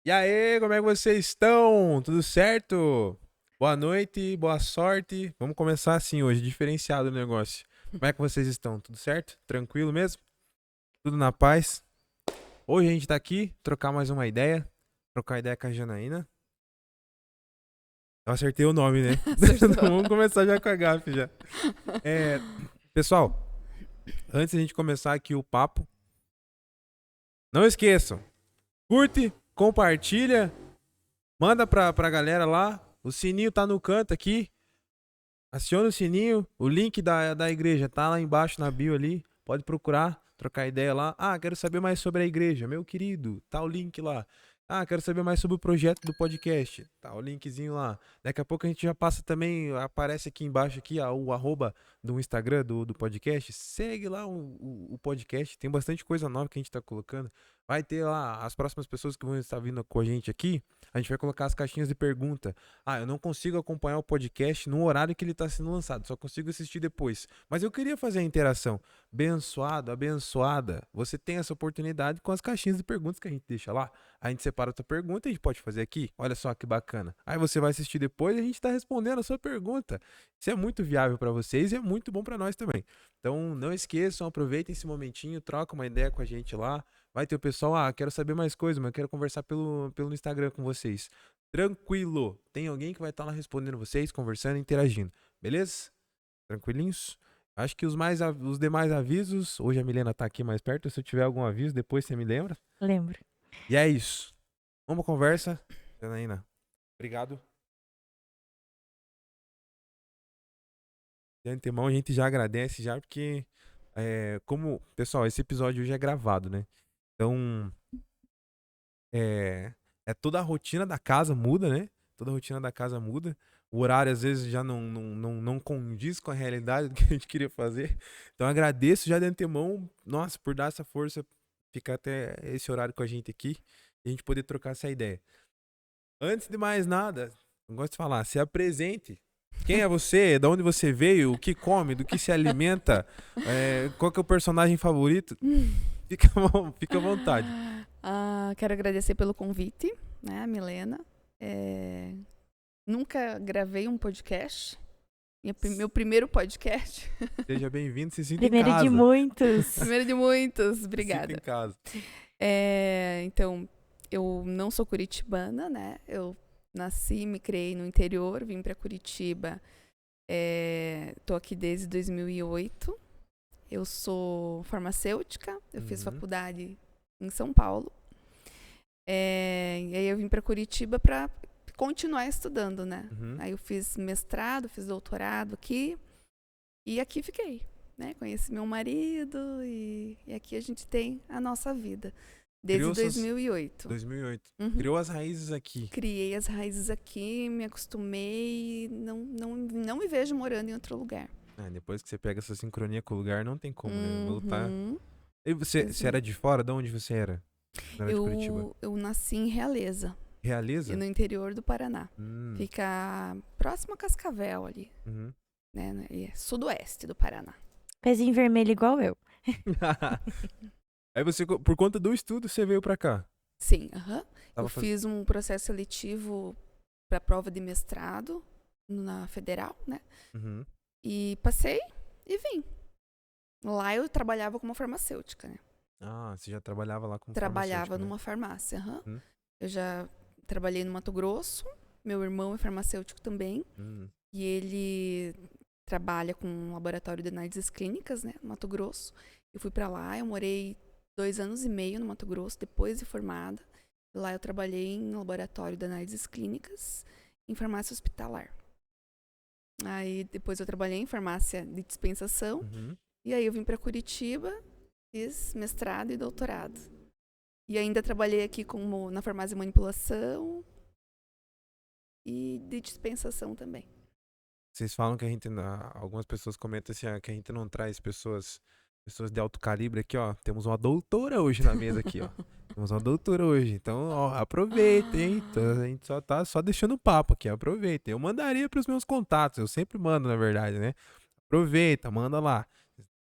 E aí, como é que vocês estão? Tudo certo? Boa noite, boa sorte. Vamos começar assim hoje, diferenciado o negócio. Como é que vocês estão? Tudo certo? Tranquilo mesmo? Tudo na paz? Hoje a gente tá aqui, trocar mais uma ideia, trocar ideia com a Janaína. Eu acertei o nome, né? Acertou. Vamos começar já com a gafe já. É, pessoal, antes de a gente começar aqui o papo, não esqueçam, curte, compartilha, manda pra galera lá. O sininho tá no canto aqui. Aciona o sininho, o link da igreja tá lá embaixo na bio ali. Pode procurar, trocar ideia lá. Ah, quero saber mais sobre a igreja, meu querido. Tá o link lá. Ah, quero saber mais sobre o projeto do podcast. Tá o linkzinho lá. Daqui a pouco a gente já passa também, aparece aqui embaixo aqui o arroba do Instagram do podcast. Segue lá o podcast. Tem bastante coisa nova que a gente tá colocando. Vai ter lá as próximas pessoas que vão estar vindo com a gente aqui. A gente vai colocar as caixinhas de pergunta. Ah, eu não consigo acompanhar o podcast no horário que ele está sendo lançado, só consigo assistir depois. Mas eu queria fazer a interação. Abençoado, abençoada. Você tem essa oportunidade com as caixinhas de perguntas que a gente deixa lá. A gente separa a tua pergunta e a gente pode fazer aqui. Olha só que bacana. Aí você vai assistir depois e a gente está respondendo a sua pergunta. Isso é muito viável para vocês e é muito bom para nós também. Então não esqueçam, aproveitem esse momentinho, troca uma ideia com a gente lá. Vai ter o pessoal, quero saber mais coisas, mas eu quero conversar pelo Instagram com vocês. Tranquilo. Tem alguém que vai estar lá respondendo vocês, conversando, interagindo. Beleza? Tranquilinhos? Acho que os demais avisos. Hoje a Milena tá aqui mais perto. Se eu tiver algum aviso, depois você me lembra. Lembro. E é isso. Vamos conversa. Janaína, obrigado. De antemão a gente já agradece já porque como, pessoal, esse episódio hoje é gravado, né? Então, é, toda a rotina da casa muda, né? Toda a rotina da casa muda. O horário às vezes já não condiz com a realidade do que a gente queria fazer. Então agradeço já de antemão, nossa, por dar essa força, ficar até esse horário com a gente aqui e a gente poder trocar essa ideia. Antes de mais nada, eu gosto de falar, se apresente. Quem é você? De onde você veio? O que come? Do que se alimenta? Qual que é o personagem favorito? Fica à vontade. Quero agradecer pelo convite, né, Milena. Nunca gravei um podcast. Meu primeiro podcast. Seja bem-vindo, se sinta em Primeiro de casa. muitos. Primeiro de muitos, Se sinta em obrigada. casa. Então, eu não sou curitibana, né? Eu nasci, me criei no interior, vim para Curitiba. Tô aqui desde 2008. Eu sou farmacêutica, eu fiz faculdade em São Paulo. E aí eu vim para Curitiba para continuar estudando, né? Aí eu fiz mestrado, fiz doutorado aqui e aqui fiquei, né? Conheci meu marido e aqui a gente tem a nossa vida desde Criou 2008. 2008. Uhum. Criou as raízes aqui. Criei as raízes aqui, me acostumei, não me vejo morando em outro lugar. Depois que você pega essa sincronia com o lugar, não tem como, né? Voltar. Uhum. E você era de fora? De onde você era? Não era de Curitiba. Eu nasci em Realeza. Realeza? No interior do Paraná. Fica próximo a Cascavel ali. Uhum. Né? Sudoeste do Paraná. Pezinho vermelho igual eu. Aí você, por conta do estudo, você veio pra cá? Sim, eu fiz um processo seletivo pra prova de mestrado na Federal, né? Uhum. E passei e vim. Lá eu trabalhava como farmacêutica, né? Você já trabalhava lá como Trabalhava farmacêutica, numa né? farmácia, Eu já trabalhei no Mato Grosso. Meu irmão é farmacêutico também. E ele trabalha com um laboratório de análises clínicas, né? No Mato Grosso. Eu fui pra lá, eu morei 2 anos e meio no Mato Grosso, depois de formada. Lá eu trabalhei em laboratório de análises clínicas, em farmácia hospitalar. Aí depois eu trabalhei em farmácia de dispensação. E aí eu vim pra Curitiba, fiz mestrado e doutorado. E ainda trabalhei aqui na farmácia de manipulação e de dispensação também. Vocês falam que algumas pessoas comentam assim, que a gente não traz pessoas de alto calibre aqui, ó. Temos uma doutora hoje na mesa aqui, ó. Temos uma doutora hoje. Então, ó, aproveitem, hein? Então, a gente só tá deixando o papo aqui, aproveitem. Eu mandaria pros meus contatos, eu sempre mando, na verdade, né? Aproveita, manda lá.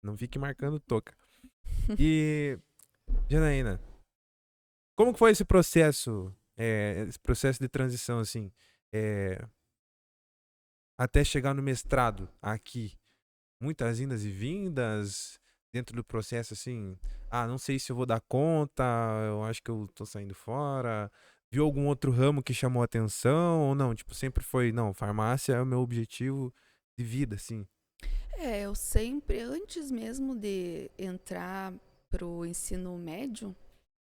Não fique marcando toca. E, Janaína, como que foi esse processo esse processo de transição, assim, até chegar no mestrado aqui, muitas indas e vindas dentro do processo, assim, não sei se eu vou dar conta, eu acho que eu tô saindo fora, viu algum outro ramo que chamou atenção ou não? Tipo, sempre foi, não, farmácia é o meu objetivo de vida, assim. Eu sempre, antes mesmo de entrar pro ensino médio,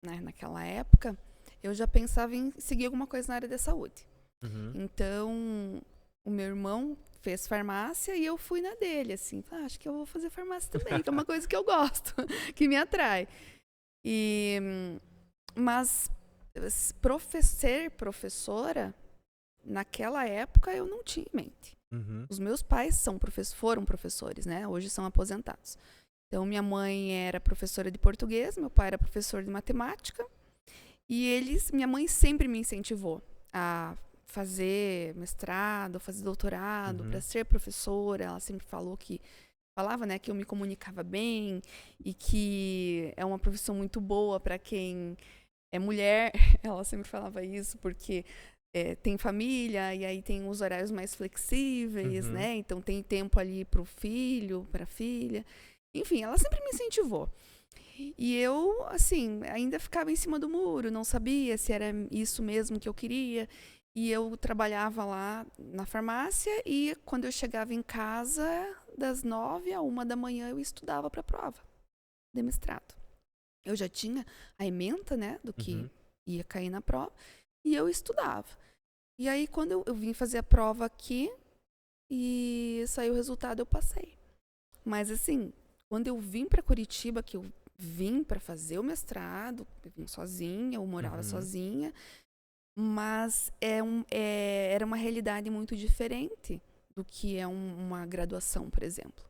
né, naquela época, eu já pensava em seguir alguma coisa na área da saúde. Uhum. Então, o meu irmão fez farmácia e eu fui na dele, assim. Acho que eu vou fazer farmácia também, que é uma coisa que eu gosto, que me atrai. Mas ser professora, naquela época, eu não tinha em mente. Uhum. Os meus pais foram professores, né? Hoje são aposentados. Então, minha mãe era professora de português, meu pai era professor de matemática. E minha mãe sempre me incentivou a fazer mestrado, fazer doutorado, para ser professora. Ela sempre falava, né, que eu me comunicava bem e que é uma profissão muito boa para quem é mulher. Ela sempre falava isso porque tem família e aí tem os horários mais flexíveis, né? Então tem tempo ali para o filho, para a filha. Enfim, ela sempre me incentivou. E eu, assim, ainda ficava em cima do muro, não sabia se era isso mesmo que eu queria. E eu trabalhava lá na farmácia e quando eu chegava em casa, das 9 a 1 da manhã, eu estudava para a prova de mestrado. Eu já tinha a ementa, né, do que ia cair na prova, e eu estudava. E aí, quando eu vim fazer a prova aqui e saiu o resultado, eu passei. Mas, assim, quando eu vim para Curitiba, que eu vim para fazer o mestrado, eu vim sozinha, eu morava sozinha, mas era uma realidade muito diferente do que é uma graduação, por exemplo.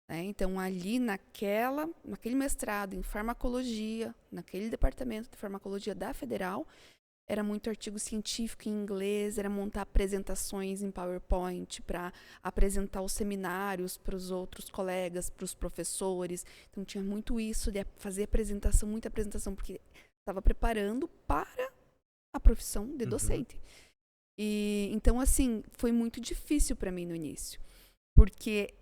Então, ali naquele mestrado em farmacologia, naquele departamento de farmacologia da Federal, era muito artigo científico em inglês, era montar apresentações em PowerPoint para apresentar os seminários para os outros colegas, para os professores. Então, tinha muito isso de fazer apresentação, muita apresentação, porque estava preparando para a profissão de docente. E, então, assim, foi muito difícil para mim no início, porque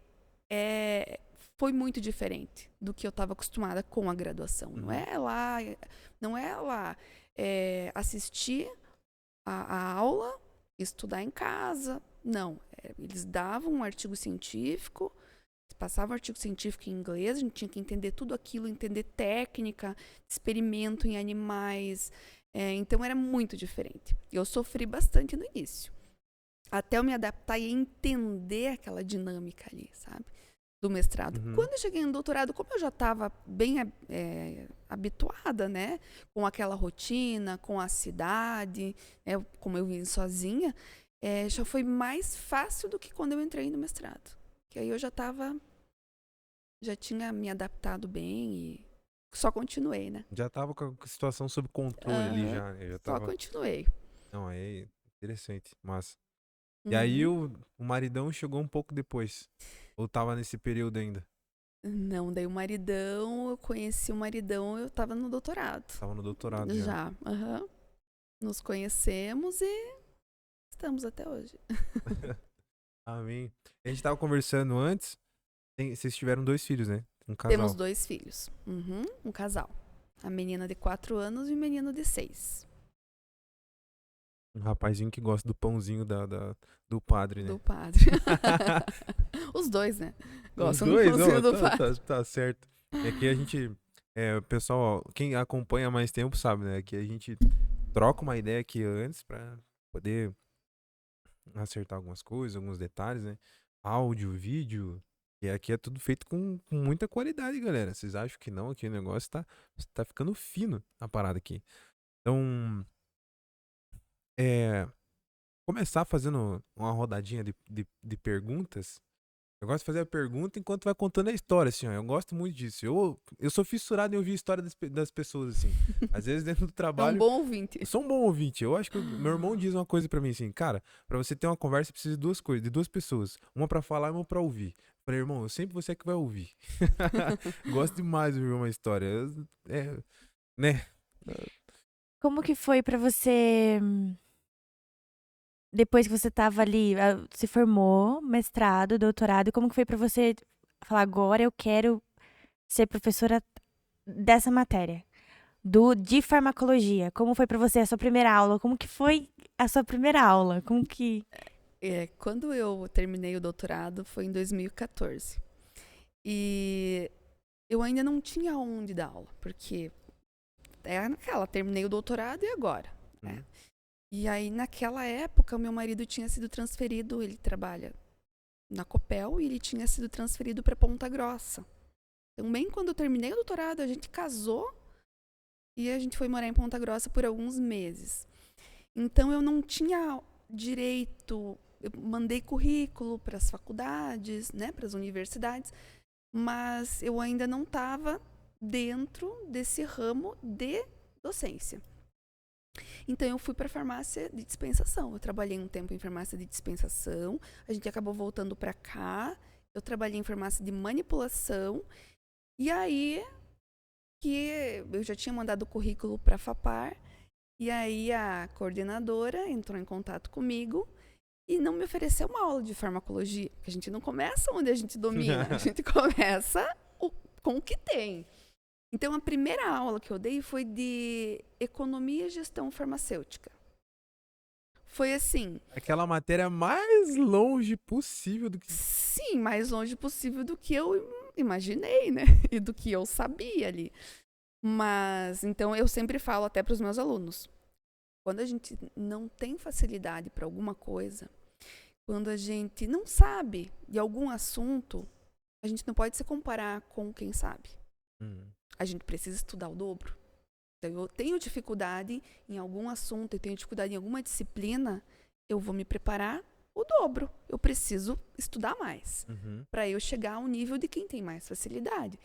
foi muito diferente do que eu estava acostumada com a graduação. Não é lá assistir a aula, estudar em casa. Não. Eles davam um artigo científico, passavam um artigo científico em inglês, a gente tinha que entender tudo aquilo, entender técnica, experimento em animais. Então era muito diferente. Eu sofri bastante no início, até eu me adaptar e entender aquela dinâmica ali, sabe? Do mestrado. Quando eu cheguei no doutorado, como eu já estava bem habituada, né, com aquela rotina, com a cidade, como eu vim sozinha, já foi mais fácil do que quando eu entrei no mestrado. Que aí eu já tinha me adaptado bem e só continuei, né? Já estava com a situação sob controle ali já, né? Só continuei. Não, é interessante, massa. E aí o maridão chegou um pouco depois? Ou tava nesse período ainda? Não, daí eu conheci o maridão, eu tava no doutorado. Tava no doutorado já. Já, Nos conhecemos e estamos até hoje. Amém. A gente tava conversando antes, vocês tiveram 2 filhos, né? Um casal. Temos 2 filhos, um casal. A menina de 4 anos e o menino de 6. Um rapazinho que gosta do pãozinho do padre, né? Do padre. Os dois, né? Gostam do pãozinho do padre. Tá certo. É que a gente... o pessoal, quem acompanha há mais tempo sabe, né? Que a gente troca uma ideia aqui antes pra poder acertar algumas coisas, alguns detalhes, né? Áudio, vídeo... E aqui é tudo feito com muita qualidade, galera. Vocês acham que não? Aqui o negócio tá ficando fino, a parada aqui. Então... começar fazendo uma rodadinha de perguntas. Eu gosto de fazer a pergunta enquanto vai contando a história, assim, ó. Eu gosto muito disso. Eu sou fissurado em ouvir a história das pessoas, assim. Às vezes dentro do trabalho... É um bom ouvinte. Eu sou um bom ouvinte. Eu acho que meu irmão diz uma coisa pra mim, assim, cara, pra você ter uma conversa precisa de 2 coisas, de 2 pessoas. Uma pra falar e uma pra ouvir. Eu falei, irmão, eu sempre você que vai ouvir. Gosto demais de ouvir uma história. Né? Como que foi pra você, depois que você tava ali, se formou, mestrado, doutorado, como que foi pra você falar, agora eu quero ser professora dessa matéria? De farmacologia. Como foi pra você a sua primeira aula? Como que foi a sua primeira aula? Como que... Quando eu terminei o doutorado foi em 2014. E eu ainda não tinha onde dar aula, porque é naquela, terminei o doutorado e agora? Né? E aí, naquela época, o meu marido tinha sido transferido, ele trabalha na Copel, e ele tinha sido transferido para Ponta Grossa. Também quando eu terminei o doutorado, a gente casou e a gente foi morar em Ponta Grossa por alguns meses. Então, eu não tinha direito, eu mandei currículo para as faculdades, né, para as universidades, mas eu ainda não estava dentro desse ramo de docência. Então, eu fui para a farmácia de dispensação. Eu trabalhei um tempo em farmácia de dispensação, a gente acabou voltando para cá, eu trabalhei em farmácia de manipulação, e aí que eu já tinha mandado o currículo para a FAPAR, e aí a coordenadora entrou em contato comigo e não me ofereceu uma aula de farmacologia, porque a gente não começa onde a gente domina, a gente começa com o que tem. Então, a primeira aula que eu dei foi de economia e gestão farmacêutica. Foi assim... Aquela matéria mais longe possível do que... Sim, mais longe possível do que eu imaginei, né? E do que eu sabia ali. Mas, então, eu sempre falo até para os meus alunos. Quando a gente não tem facilidade para alguma coisa, quando a gente não sabe de algum assunto, a gente não pode se comparar com quem sabe. A gente precisa estudar o dobro. Então, eu tenho dificuldade em algum assunto, eu tenho dificuldade em alguma disciplina, eu vou me preparar o dobro. Eu preciso estudar mais para eu chegar ao nível de quem tem mais facilidade.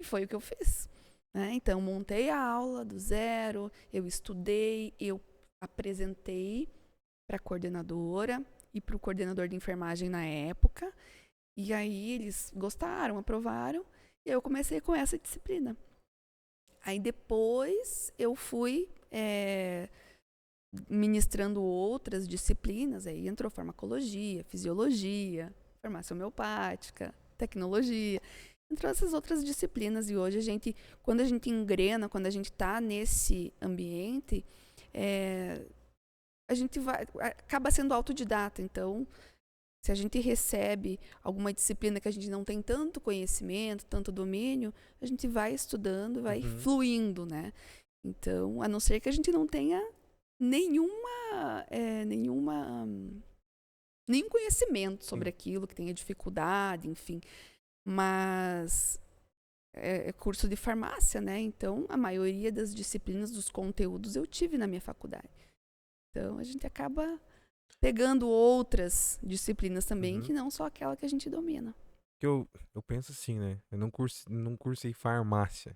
E foi o que eu fiz. Né? Então, montei a aula do zero, eu estudei, eu apresentei para a coordenadora e para o coordenador de enfermagem na época. E aí eles gostaram, aprovaram, e eu comecei com essa disciplina. Aí depois eu fui ministrando outras disciplinas, aí entrou farmacologia, fisiologia, farmácia homeopática, tecnologia, entrou essas outras disciplinas, e hoje quando a gente engrena, quando a gente está nesse ambiente, a gente acaba sendo autodidata. Então, se a gente recebe alguma disciplina que a gente não tem tanto conhecimento, tanto domínio, a gente vai estudando, vai fluindo, né? Então, a não ser que a gente não tenha nenhum conhecimento sobre aquilo, que tenha dificuldade, enfim. Mas é curso de farmácia, né? Então, a maioria das disciplinas, dos conteúdos, eu tive na minha faculdade. Então, a gente acaba pegando outras disciplinas também, que não só aquela que a gente domina. Eu penso assim, né? Eu não cursei farmácia.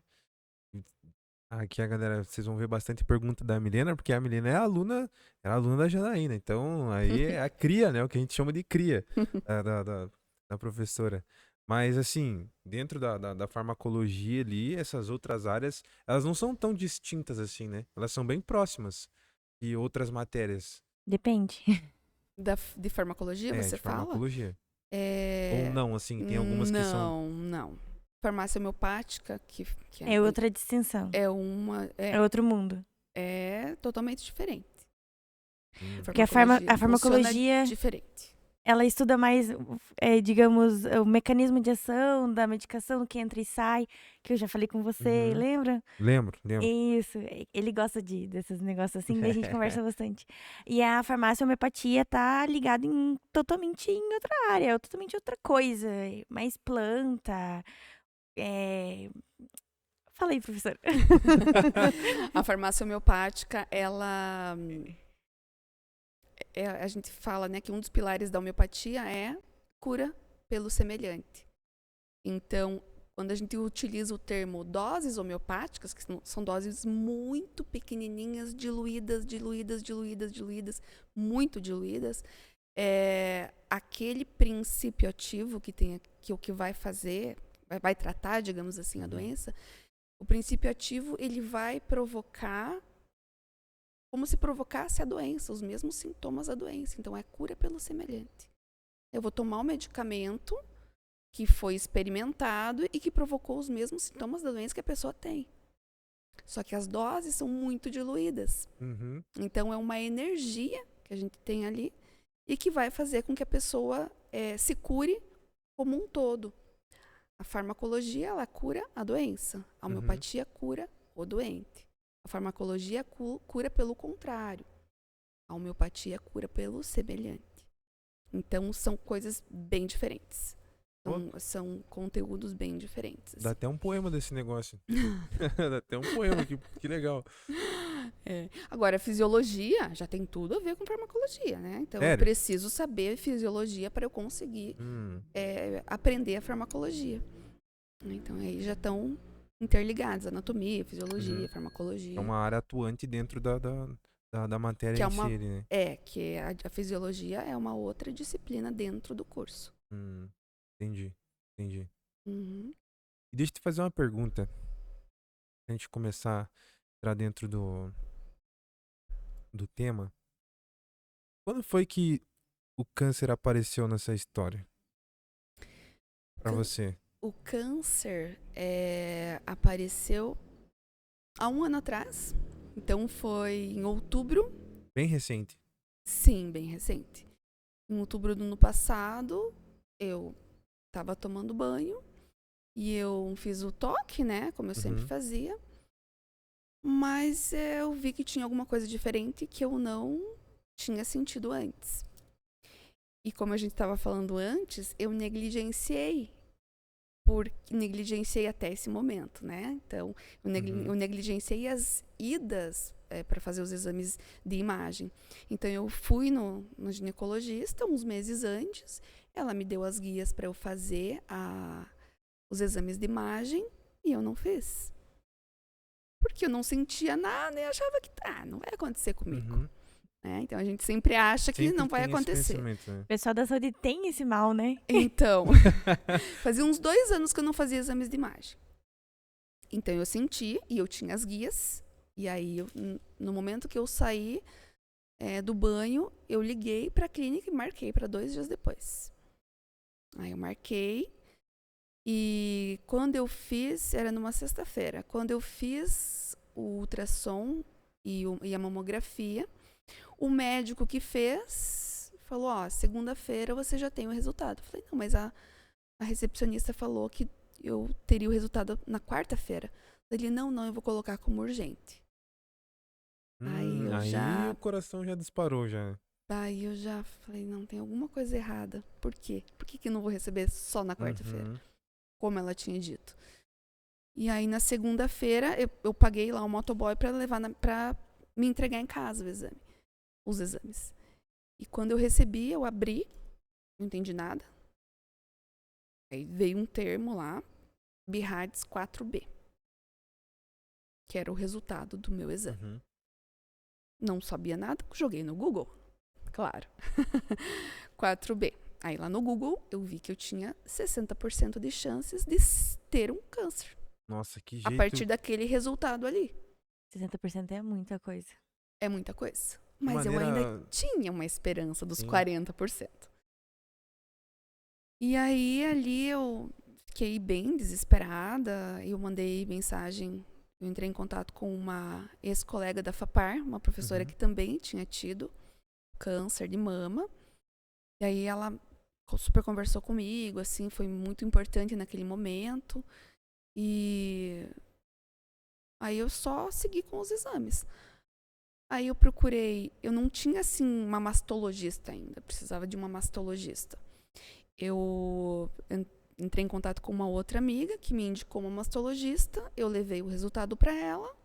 Aqui a galera, vocês vão ver bastante pergunta da Milena, porque a Milena é aluna da Janaína. Então, aí é a cria, né? O que a gente chama de cria da professora. Mas, assim, dentro da farmacologia ali, essas outras áreas, elas não são tão distintas assim, né? Elas são bem próximas de outras matérias. Depende. De farmacologia, você de fala? Farmacologia. Ou não, assim, tem algumas que são... Não. Farmácia homeopática, que é outra distinção. É outro mundo. É totalmente diferente. Porque a farmacologia... diferente. Ela estuda mais, digamos, o mecanismo de ação da medicação, que entra e sai, que eu já falei com você, lembra? Lembro. Isso, ele gosta desses negócios assim, daí a gente conversa bastante. E a farmácia homeopatia tá ligada totalmente em outra área, totalmente outra coisa, mais planta. Fala aí, professora. A farmácia homeopática, a gente fala, né, que um dos pilares da homeopatia é cura pelo semelhante. Então, quando a gente utiliza o termo doses homeopáticas, que são doses muito pequenininhas, diluídas, muito diluídas, aquele princípio ativo que o que vai fazer, vai tratar, digamos assim, a doença, o princípio ativo, ele vai provocar como se provocasse a doença, os mesmos sintomas da doença. Então, é cura pelo semelhante. Eu vou tomar um medicamento que foi experimentado e que provocou os mesmos sintomas da doença que a pessoa tem. Só que as doses são muito diluídas. Uhum. Então, é uma energia que a gente tem ali e que vai fazer com que a pessoa se cure como um todo. A farmacologia, ela cura a doença. A homeopatia cura o doente. A farmacologia cura pelo contrário. A homeopatia cura pelo semelhante. Então, são coisas bem diferentes. São conteúdos bem diferentes. Dá até um poema desse negócio. Dá até um poema, que legal. Agora, a fisiologia já tem tudo a ver com farmacologia, né? Então, eu preciso saber fisiologia para eu conseguir aprender a farmacologia. Então, aí já estão interligados. Anatomia, fisiologia, farmacologia. É uma área atuante dentro da matéria em si, né? Que a fisiologia é uma outra disciplina dentro do curso. Entendi. Uhum. E deixa eu te fazer uma pergunta. Pra gente começar a entrar dentro do tema. Quando foi que o câncer apareceu nessa história? Pra você? O câncer apareceu há 1 ano atrás. Então, foi em outubro. Bem recente. Sim, bem recente. Em outubro do ano passado, eu estava tomando banho e eu fiz o toque, né? Como eu sempre fazia. Mas eu vi que tinha alguma coisa diferente que eu não tinha sentido antes. E como a gente estava falando antes, eu negligenciei até esse momento, né? Então, eu negligenciei as idas para fazer os exames de imagem. Então, eu fui no ginecologista uns meses antes, ela me deu as guias para eu fazer os exames de imagem e eu não fiz. Porque eu não sentia nada e achava que não vai acontecer comigo. Então, a gente sempre acha que não vai acontecer. Né? O pessoal da saúde tem esse mal, né? Então, fazia uns 2 anos que eu não fazia exames de imagem. Então, eu senti e eu tinha as guias. E aí, no momento que eu saí do banho, eu liguei para a clínica e marquei para 2 dias depois. Aí, eu marquei. E quando eu fiz, era numa sexta-feira. Quando eu fiz o ultrassom e a mamografia, o médico que fez falou, segunda-feira você já tem o resultado. Eu falei, não, mas a recepcionista falou que eu teria o resultado na quarta-feira. Ele, não, eu vou colocar como urgente. Aí o coração já disparou, já. Aí eu já falei, não, tem alguma coisa errada. Por quê? Por que eu não vou receber só na quarta-feira? Como ela tinha dito. E aí, na segunda-feira, eu paguei lá o motoboy para levar para me entregar em casa os exames. E quando eu recebi, eu abri, não entendi nada. Aí veio um termo lá, BIRADS 4B, que era o resultado do meu exame. Não sabia nada, joguei no Google, claro. 4B. Aí lá no Google, eu vi que eu tinha 60% de chances de ter um câncer. Nossa, que jeito. A partir daquele resultado ali. 60% é muita coisa. É muita coisa. Mas eu ainda tinha uma esperança dos 40%. E aí, ali eu fiquei bem desesperada. Eu mandei mensagem, eu entrei em contato com uma ex-colega da FAPAR, uma professora que também tinha tido câncer de mama. E aí ela super conversou comigo, assim, foi muito importante naquele momento. E aí eu só segui com os exames. Aí eu procurei, eu não tinha, assim, uma mastologista ainda, precisava de uma mastologista. Eu entrei em contato com uma outra amiga que me indicou uma mastologista, eu levei o resultado para ela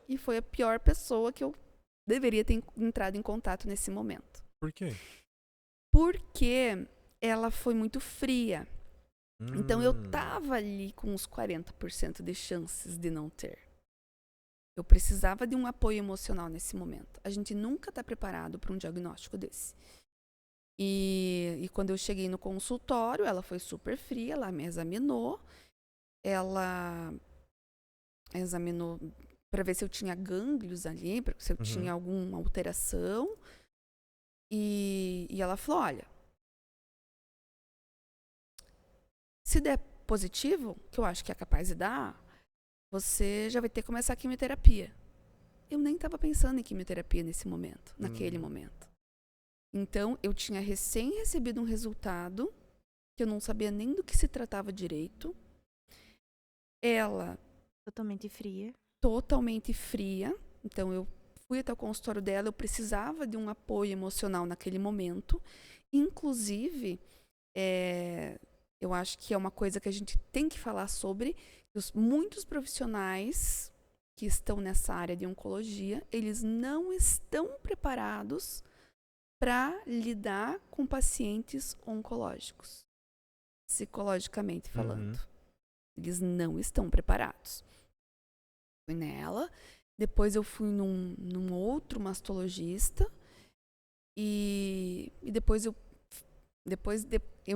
e foi a pior pessoa que eu deveria ter entrado em contato nesse momento. Por quê? Porque ela foi muito fria. Então eu tava ali com uns 40% de chances de não ter. Eu precisava de um apoio emocional nesse momento. A gente nunca está preparado para um diagnóstico desse. E quando eu cheguei no consultório, ela foi super fria, ela me examinou. Ela examinou para ver se eu tinha gânglios ali, se eu tinha alguma alteração. E ela falou, olha, se der positivo, que eu acho que é capaz de dar, você já vai ter que começar a quimioterapia. Eu nem estava pensando em quimioterapia nesse momento, naquele momento. Então, eu tinha recém recebido um resultado que eu não sabia nem do que se tratava direito. Ela... Totalmente fria. Totalmente fria. Então, eu fui até o consultório dela, eu precisava de um apoio emocional naquele momento. Inclusive, eu acho que é uma coisa que a gente tem que falar sobre. Muitos profissionais que estão nessa área de oncologia, eles não estão preparados para lidar com pacientes oncológicos, psicologicamente falando. Eles não estão preparados. Fui nela, depois eu fui num outro mastologista e depois eu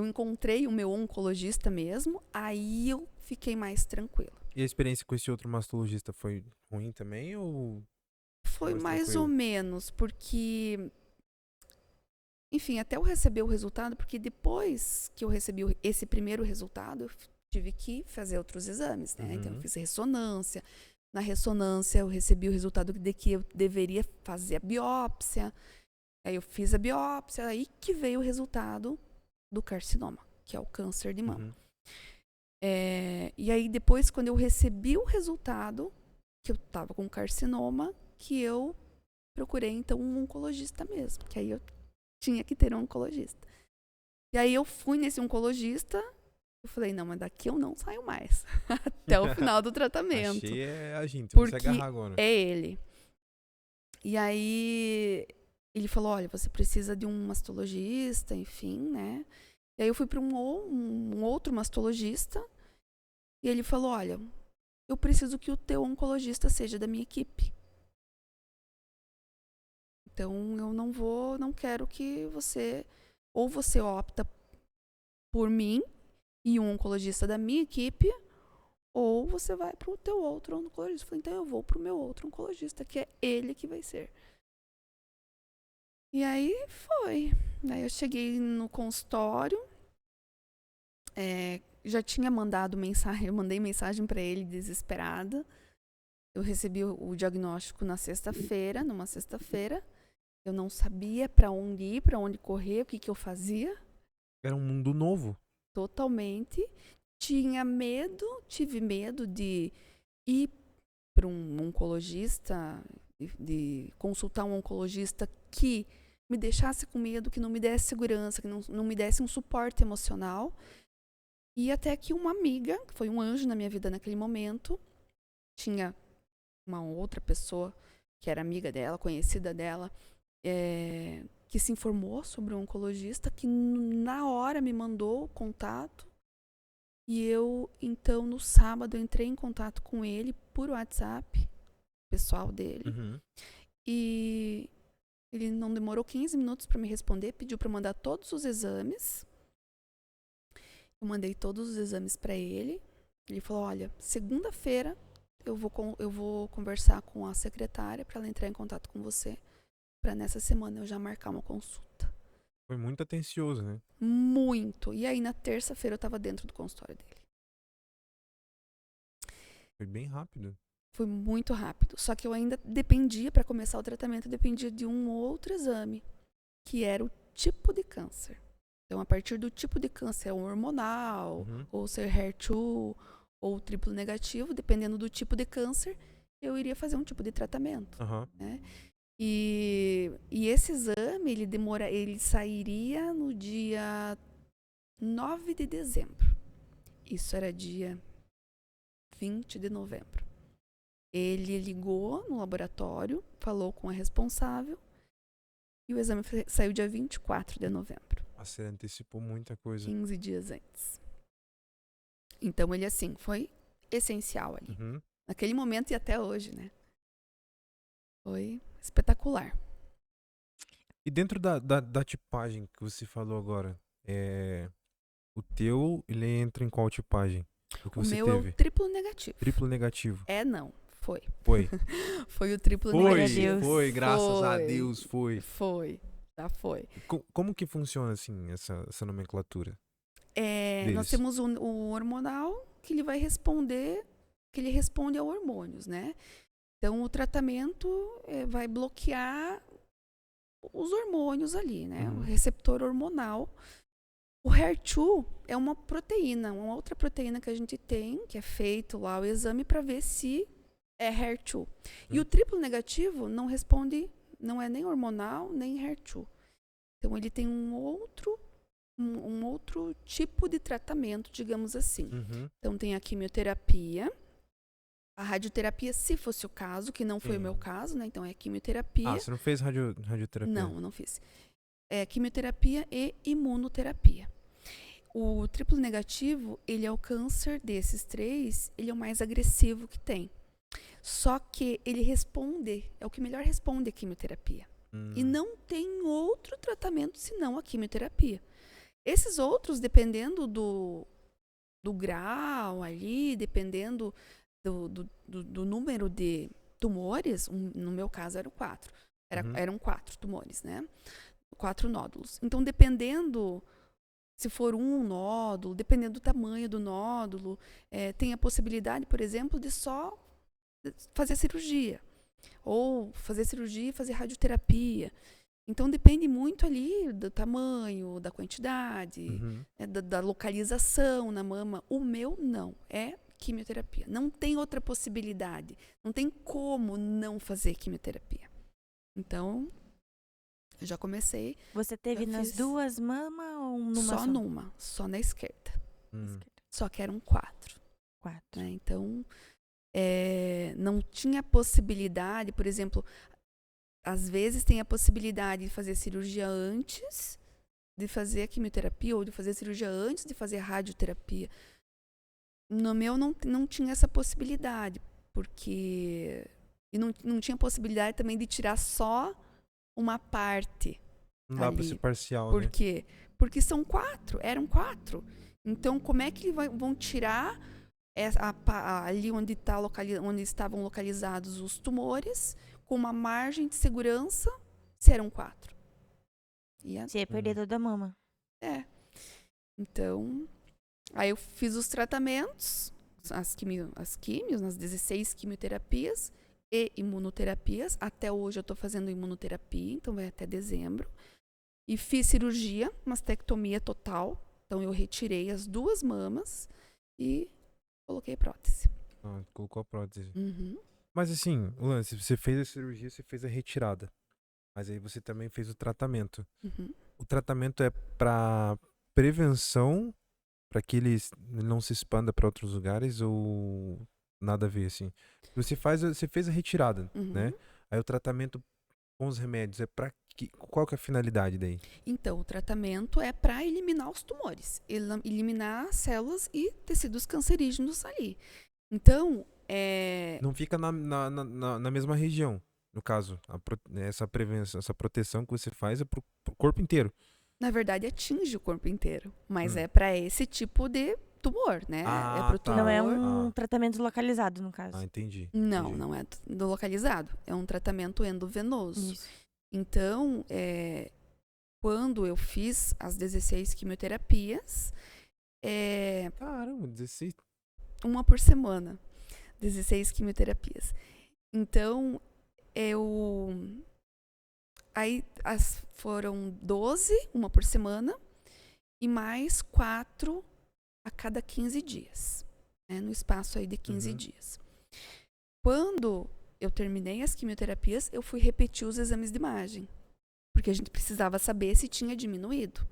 encontrei o meu oncologista mesmo, aí eu fiquei mais tranquila. E a experiência com esse outro mastologista foi ruim também ou... Foi mais ou menos, porque... Enfim, até eu receber o resultado, porque depois que eu recebi esse primeiro resultado, eu tive que fazer outros exames, né? Então, eu fiz ressonância. Na ressonância, eu recebi o resultado de que eu deveria fazer a biópsia. Aí, eu fiz a biópsia, aí que veio o resultado do carcinoma, que é o câncer de mama. E aí, depois, quando eu recebi o resultado, que eu estava com carcinoma, que eu procurei, então, um oncologista mesmo. Que aí, eu tinha que ter um oncologista. E aí, eu fui nesse oncologista, eu falei, não, mas daqui eu não saio mais. Até o final do tratamento. Achei a gente, porque você agarrar agora. É ele. E aí, ele falou, olha, você precisa de um mastologista, enfim, né? E aí eu fui para um outro mastologista e ele falou, olha, eu preciso que o teu oncologista seja da minha equipe. Então, eu não quero que ou você opta por mim e um oncologista da minha equipe, ou você vai para o teu outro oncologista. Eu falei, então eu vou para o meu outro oncologista, que é ele que vai ser. E aí foi. Daí eu cheguei no consultório, já tinha mandado mensagem, eu mandei mensagem para ele desesperada. Eu recebi o diagnóstico numa sexta-feira. Eu não sabia para onde ir, para onde correr, o que eu fazia. Era um mundo novo. Totalmente. Tive medo de ir para um oncologista, de consultar um oncologista que me deixasse com medo, que não me desse segurança, que não me desse um suporte emocional. E até que uma amiga, que foi um anjo na minha vida naquele momento, tinha uma outra pessoa que era amiga dela, conhecida dela, que se informou sobre um oncologista, que na hora me mandou o contato. E eu, então, no sábado, eu entrei em contato com ele por WhatsApp, pessoal dele. E ele não demorou 15 minutos para me responder, pediu para mandar todos os exames. Eu mandei todos os exames para ele. Ele falou, olha, segunda-feira eu vou conversar com a secretária para ela entrar em contato com você, para nessa semana eu já marcar uma consulta. Foi muito atencioso, né? Muito. E aí, na terça-feira, eu tava dentro do consultório dele. Foi bem rápido. Foi muito rápido. Só que eu ainda dependia, para começar o tratamento, dependia de um outro exame, que era o tipo de câncer. Então, a partir do tipo de câncer hormonal, ou ser HER2, ou triplo negativo, dependendo do tipo de câncer, eu iria fazer um tipo de tratamento. Né? E esse exame, ele sairia no dia 9 de dezembro. Isso era dia 20 de novembro. Ele ligou no laboratório, falou com a responsável, e o exame saiu dia 24 de novembro. Você antecipou muita coisa. 15 dias antes. Então, ele, assim, foi essencial ali. Naquele momento e até hoje, né? Foi espetacular. E dentro da tipagem que você falou agora, o teu, ele entra em qual tipagem? O que você meu teve? é o triplo negativo. Triplo negativo. Não. Foi. Foi. Foi o triplo Foi, negativo. foi, graças a Foi. Deus, foi. Foi. Já foi. Como que funciona, assim, essa nomenclatura? Nós Deles. temos o hormonal, que ele vai responder, que ele responde a hormônios, né? Então, o tratamento vai bloquear os hormônios ali, né? Uhum. O receptor hormonal. O HER2 é uma proteína, uma outra proteína que a gente tem, que é feito lá o exame para ver se é HER2. E o triplo negativo não responde, não é nem hormonal, nem HER2. Então, ele tem um outro tipo de tratamento, digamos assim. Uhum. Então, tem a quimioterapia, a radioterapia, se fosse o caso, que não foi Sim. o meu caso, né? Então, é quimioterapia. Ah, você não fez radioterapia? Não, eu não fiz. Quimioterapia e imunoterapia. O triplo negativo, ele é o câncer desses 3, ele é o mais agressivo que tem. Só que ele responde, é o que melhor responde a quimioterapia. E não tem outro tratamento senão a quimioterapia. Esses outros, dependendo do grau ali, dependendo do número de tumores, no meu caso eram 4. Eram 4 tumores, né? 4 nódulos. Então, dependendo, se for um nódulo, dependendo do tamanho do nódulo, tem a possibilidade, por exemplo, de só fazer cirurgia. Ou fazer cirurgia e fazer radioterapia. Então, depende muito ali do tamanho, da quantidade, da localização na mama. O meu, não. É quimioterapia. Não tem outra possibilidade. Não tem como não fazer quimioterapia. Então, eu já comecei. Você teve nas duas mamas ou numa só? Só numa. Só na esquerda. Esquerda. Só que eram 4. 4. Né? Então, não tinha possibilidade, por exemplo, às vezes tem a possibilidade de fazer cirurgia antes de fazer a quimioterapia ou de fazer cirurgia antes de fazer a radioterapia. No meu não tinha essa possibilidade, porque e não tinha possibilidade também de tirar só uma parte. Não dá ali. pra ser parcial, Por né? quê? Porque são 4, eram 4. Então, como é que vão tirar ali onde estavam localizados os tumores, com uma margem de segurança, se eram 4? Você ia perder toda a mama. Então, aí eu fiz os tratamentos, as químios, nas 16 quimioterapias e imunoterapias. Até hoje eu estou fazendo imunoterapia, então vai até dezembro. E fiz cirurgia, mastectomia total. Então, eu retirei as 2 mamas e coloquei prótese. Ah, colocou a prótese. Uhum. Mas assim, o lance, você fez a cirurgia, você fez a retirada. Mas aí você também fez o tratamento. Uhum. O tratamento é pra prevenção, pra que ele não se expanda pra outros lugares ou nada a ver, assim? Você fez a retirada, né? Aí o tratamento com os remédios é pra qual que é a finalidade daí? Então, o tratamento é para eliminar os tumores, eliminar células e tecidos cancerígenos ali. Então, Não fica na mesma região, no caso. Essa prevenção, essa proteção que você faz é pro corpo inteiro. na verdade, atinge o corpo inteiro, mas é para esse tipo de tumor, né? Ah, é pro tá. tumor. Não é um tratamento localizado, no caso. Ah, entendi. Não é do localizado. É um tratamento endovenoso. Isso. Então, quando eu fiz as 16 quimioterapias, Caramba, 16. uma por semana. 16 quimioterapias. Então, aí foram 12, uma por semana, e mais 4 a cada 15 dias. Né, no espaço aí de 15 dias. Quando eu terminei as quimioterapias, eu fui repetir os exames de imagem. Porque a gente precisava saber se tinha diminuído.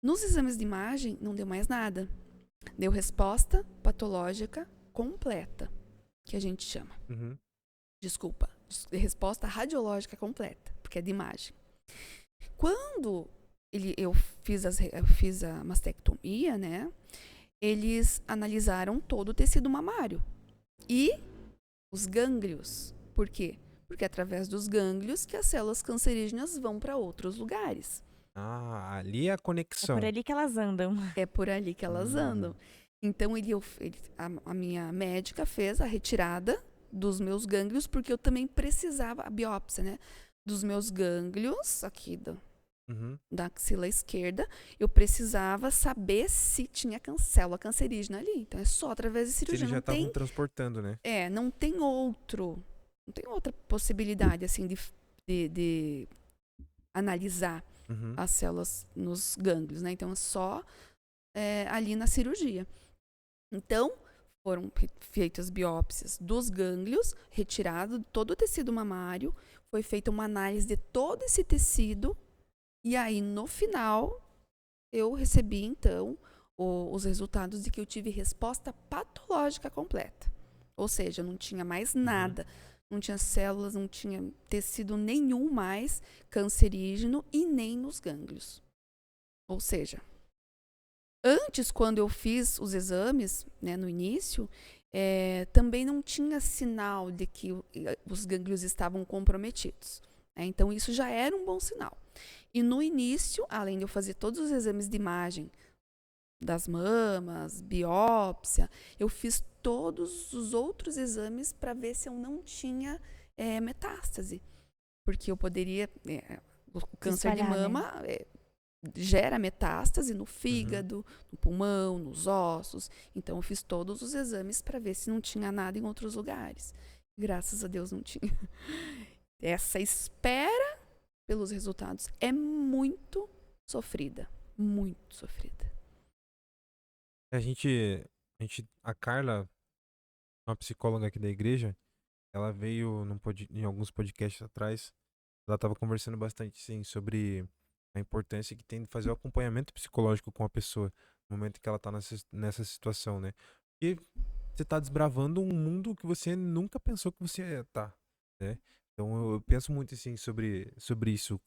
Nos exames de imagem, não deu mais nada. Deu resposta patológica completa, que a gente chama. Desculpa, resposta radiológica completa, porque é de imagem. Quando eu fiz a mastectomia, né? Eles analisaram todo o tecido mamário e os gânglios. Por quê? Porque é através dos gânglios que as células cancerígenas vão para outros lugares. Ah, ali é a É conexão. por ali que elas andam. É por ali que elas andam. Então, a minha médica fez a retirada dos meus gânglios, porque eu também precisava, a biópsia, né? Dos meus gânglios, aqui da axila esquerda, eu precisava saber se tinha célula cancerígena ali. Então, é só através de cirurgia. Eles já estavam transportando, né? Não tem outra possibilidade, assim, de analisar as células nos gânglios, né? Então, é só ali na cirurgia. Então, foram feitas biópsias dos gânglios, retirado todo o tecido mamário, foi feita uma análise de todo esse tecido, e aí, no final, eu recebi, então, os resultados de que eu tive resposta patológica completa. Ou seja, não tinha mais nada, não tinha células, não tinha tecido nenhum mais cancerígeno e nem nos gânglios. Ou seja, antes, quando eu fiz os exames, né, no início, também não tinha sinal de que os gânglios estavam comprometidos. Então, isso já era um bom sinal. E no início, além de eu fazer todos os exames de imagem das mamas, biópsia, eu fiz todos os outros exames para ver se eu não tinha metástase. Porque eu poderia... o câncer de mama... Né? Gera metástase no fígado, no pulmão, nos ossos. Então, eu fiz todos os exames para ver se não tinha nada em outros lugares. Graças a Deus não tinha. Essa espera pelos resultados é muito sofrida. Muito sofrida. A Carla, uma psicóloga aqui da igreja, ela veio em alguns podcasts atrás, ela estava conversando bastante, sim, sobre a importância que tem de fazer o acompanhamento psicológico com a pessoa no momento que ela tá nessa situação, né? Porque você tá desbravando um mundo que você nunca pensou que você ia estar, né? Então eu penso muito assim sobre isso,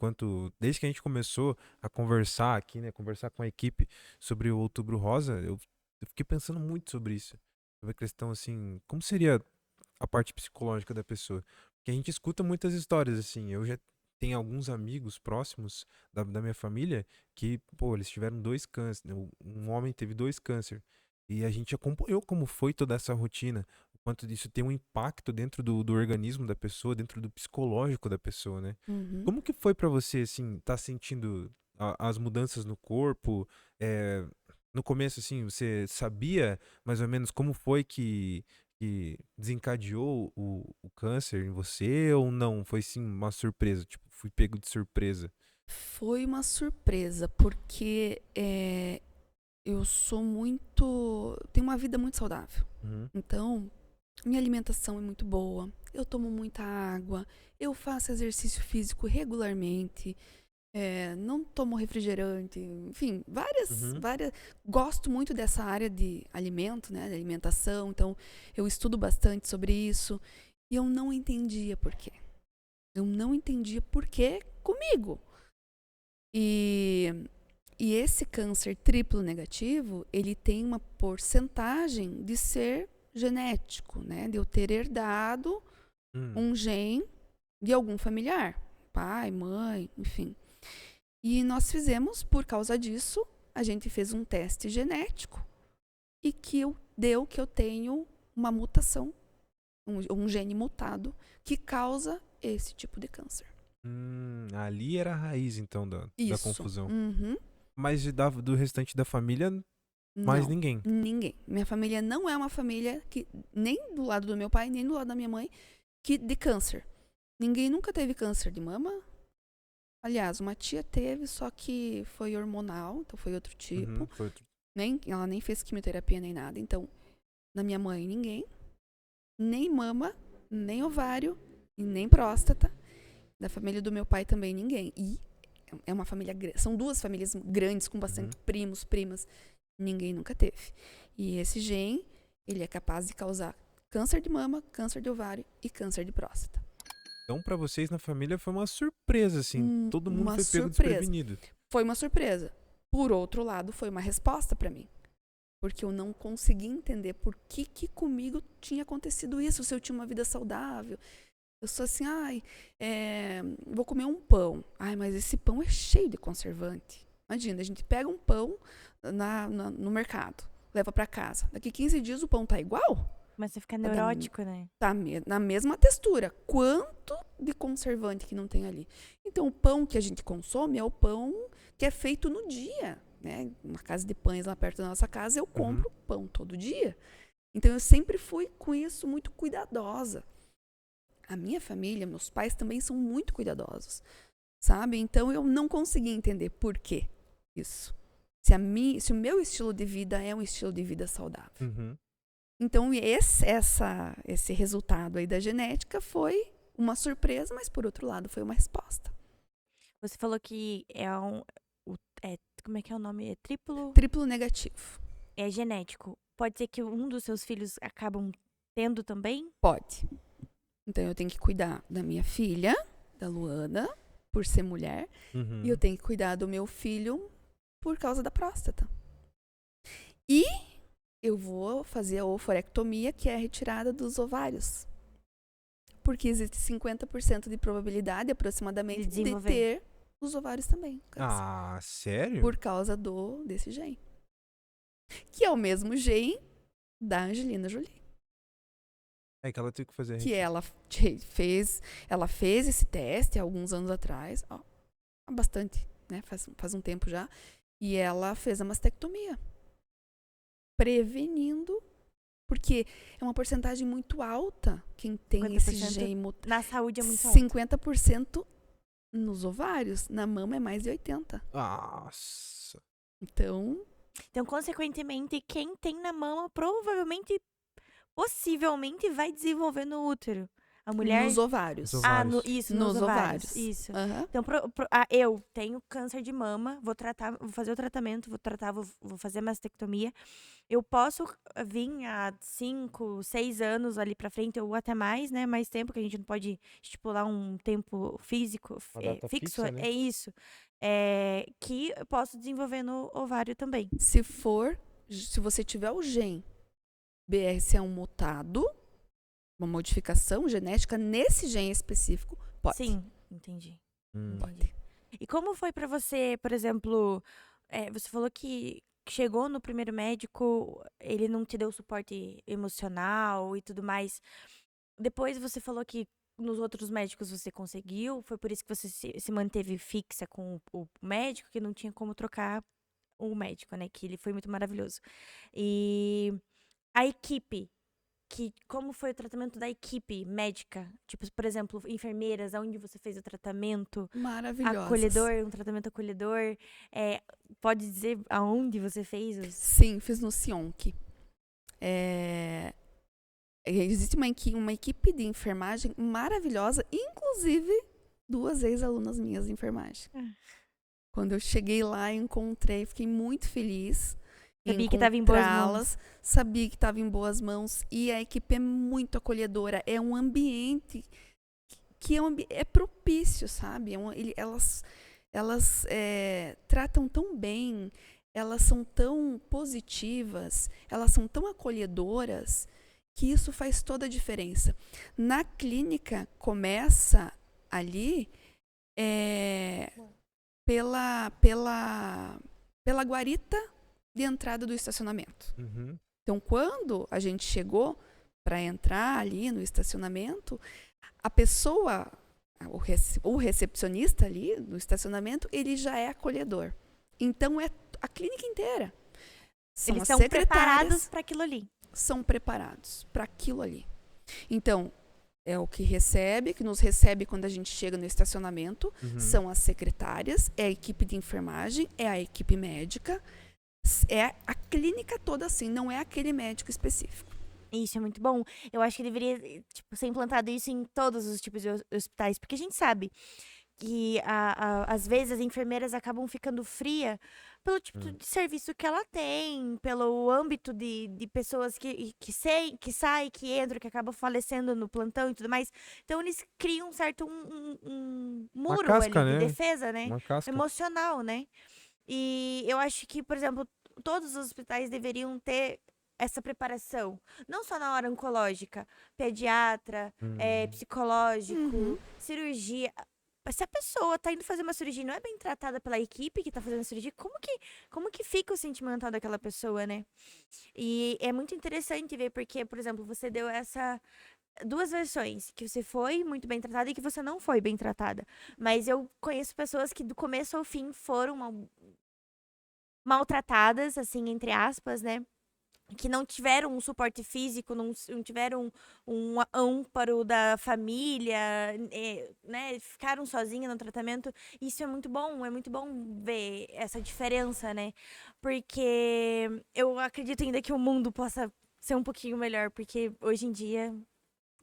desde que a gente começou a conversar aqui, né, conversar com a equipe sobre o Outubro Rosa, eu fiquei pensando muito sobre isso, sobre a questão assim, como seria a parte psicológica da pessoa? Porque a gente escuta muitas histórias assim, eu já tenho alguns amigos próximos da minha família que, pô, eles tiveram 2 cânceres, um homem teve 2 cânceres, e a gente acompanhou como foi toda essa rotina, o quanto disso tem um impacto dentro do organismo da pessoa, dentro do psicológico da pessoa, né? Como que foi pra você, assim, tá sentindo as mudanças no corpo? No começo, assim, você sabia mais ou menos como foi que desencadeou o câncer em você, ou não? Foi, sim, uma surpresa? Tipo, fui pego de surpresa. Foi uma surpresa, porque eu tenho uma vida muito saudável. Então, minha alimentação é muito boa, eu tomo muita água, eu faço exercício físico regularmente, não tomo refrigerante, enfim, várias. Gosto muito dessa área de alimento, né, de alimentação, então eu estudo bastante sobre isso, e eu não entendia por quê. Eu não entendia por quê comigo. E esse câncer triplo negativo, ele tem uma porcentagem de ser genético, né? De eu ter herdado um gene de algum familiar, pai, mãe, enfim. E nós fizemos, por causa disso, a gente fez um teste genético e que deu que eu tenho uma mutação, um gene mutado que causa esse tipo de câncer. Ali era a raiz, então, da confusão. Uhum. Mas do restante da família, mais Não, ninguém? Ninguém. Minha família não é uma família que, nem do lado do meu pai, nem do lado da minha mãe, de câncer. Ninguém nunca teve câncer de mama. Aliás, uma tia teve, só que foi hormonal, então foi outro tipo. Ela nem fez quimioterapia nem nada. Então, na minha mãe, ninguém. Nem mama, nem ovário, e nem próstata. Da família do meu pai também ninguém. E é uma família grande. São 2 famílias grandes com bastante primos, primas. Ninguém nunca teve. E esse gene, ele é capaz de causar câncer de mama, câncer de ovário e câncer de próstata. Então, pra vocês na família foi uma surpresa, assim. Todo mundo foi pego desprevenido. Foi uma surpresa. Por outro lado, foi uma resposta pra mim. Porque eu não consegui entender por que comigo tinha acontecido isso, se eu tinha uma vida saudável. Eu sou assim, vou comer um pão. Mas esse pão é cheio de conservante. Imagina, a gente pega um pão no mercado, leva pra casa. Daqui 15 dias o pão tá igual? Começa a ficar neurótico, né? Tá na mesma textura. Quanto de conservante que não tem ali? Então, o pão que a gente consome é o pão que é feito no dia, né? Uma casa de pães lá perto da nossa casa, eu compro pão todo dia. Então, eu sempre fui com isso muito cuidadosa. A minha família, meus pais também são muito cuidadosos, sabe? Então, eu não conseguia entender por quê isso. Se o meu estilo de vida é um estilo de vida saudável. Então, esse resultado aí da genética foi uma surpresa, mas, por outro lado, foi uma resposta. Você falou que como é que é o nome? É triplo? Triplo negativo. É genético. Pode ser que um dos seus filhos acabam tendo também? Pode. Então, eu tenho que cuidar da minha filha, da Luana, por ser mulher. E eu tenho que cuidar do meu filho por causa da próstata. E eu vou fazer a ovarectomia, que é a retirada dos ovários. Porque existe 50% de probabilidade, aproximadamente, de ter os ovários também. Ah, sério? Por causa desse gene. Que é o mesmo gene da Angelina Jolie. É que ela teve que fazer. Que ela fez esse teste há alguns anos atrás. Há bastante, né? Faz um tempo já. E ela fez a mastectomia. Prevenindo, porque é uma porcentagem muito alta quem tem esse gene. Na saúde é muito alta. 50% nos ovários, na mama é mais de 80%. Nossa. Então, consequentemente, quem tem na mama possivelmente vai desenvolver no útero. A mulher... Nos ovários. Nos ovários. Isso. Então, eu tenho câncer de mama, vou fazer o tratamento, vou fazer a mastectomia. Eu posso vir há 5, 6 anos ali pra frente, ou até mais, né? Mais tempo, que a gente não pode estipular um tempo físico, fixo. Fixa, né? É isso. Que eu posso desenvolver no ovário também. Se você tiver o gene BRCA1 mutado, uma modificação genética nesse gene específico, pode. Sim, entendi. Pode. E como foi pra você, por exemplo, você falou que chegou no primeiro médico, ele não te deu suporte emocional e tudo mais. Depois você falou que nos outros médicos você conseguiu, foi por isso que você se manteve fixa com o médico, que não tinha como trocar o médico, né? Que ele foi muito maravilhoso. E a equipe, como foi o tratamento da equipe médica? Tipo, por exemplo, enfermeiras, aonde você fez o tratamento? Maravilhosas. Um tratamento acolhedor. Pode dizer aonde você fez? Sim, fiz no Sionc. Existe uma equipe de enfermagem maravilhosa, inclusive 2 ex-alunas minhas de enfermagem. Quando eu cheguei lá, encontrei, fiquei muito feliz. Sabia que estava em boas mãos. Sabia que estava em boas mãos. E a equipe é muito acolhedora. É um ambiente que é propício, sabe? Elas tratam tão bem, elas são tão positivas, elas são tão acolhedoras, que isso faz toda a diferença. Na clínica, começa ali pela guarita de entrada do estacionamento. Então, quando a gente chegou para entrar ali no estacionamento, a pessoa, o recepcionista ali no estacionamento, ele já é acolhedor. Então, é a clínica inteira. Eles são preparados para aquilo ali. São preparados para aquilo ali. Então, é o que nos recebe quando a gente chega no estacionamento, são as secretárias, é a equipe de enfermagem, é a equipe médica, é a clínica toda assim, não é aquele médico específico. Isso é muito bom. Eu acho que deveria ser implantado isso em todos os tipos de hospitais, porque a gente sabe que às vezes as enfermeiras acabam ficando frias pelo tipo de serviço que ela tem, pelo âmbito de pessoas que saem, que entram, que acabam falecendo no plantão e tudo mais. Então eles criam um certo um muro casca, ali de né? defesa, né? Uma casca. Emocional, né? E eu acho que, por exemplo, todos os hospitais deveriam ter essa preparação. Não só na hora oncológica, pediatra, psicológico, cirurgia. se a pessoa tá indo fazer uma cirurgia e não é bem tratada pela equipe que tá fazendo a cirurgia, como que fica o sentimental daquela pessoa, né? E é muito interessante ver porque, por exemplo, você deu essa duas versões, que você foi muito bem tratada e que você não foi bem tratada. Mas eu conheço pessoas que do começo ao fim foram maltratadas, assim, entre aspas, né? Que não tiveram um suporte físico, não tiveram um amparo da família, né? Ficaram sozinhas no tratamento. Isso é muito bom ver essa diferença, né? Porque eu acredito ainda que o mundo possa ser um pouquinho melhor, porque hoje em dia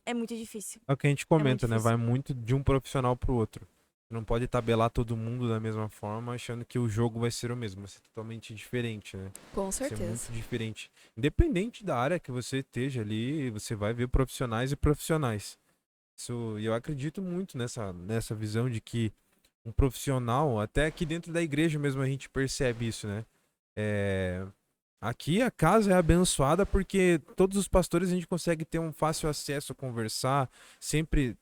é muito difícil. É o que a gente comenta, né? difícil. Vai muito de um profissional pro outro. Não pode tabelar todo mundo da mesma forma, achando que o jogo vai ser o mesmo. Vai ser totalmente diferente, né? Com Vai ser certeza. muito diferente. Independente da área que você esteja ali, você vai ver profissionais e profissionais. E eu acredito muito nessa visão de que um profissional, até aqui dentro da igreja mesmo a gente percebe isso, né? Aqui a casa é abençoada porque todos os pastores a gente consegue ter um fácil acesso a conversar, sempre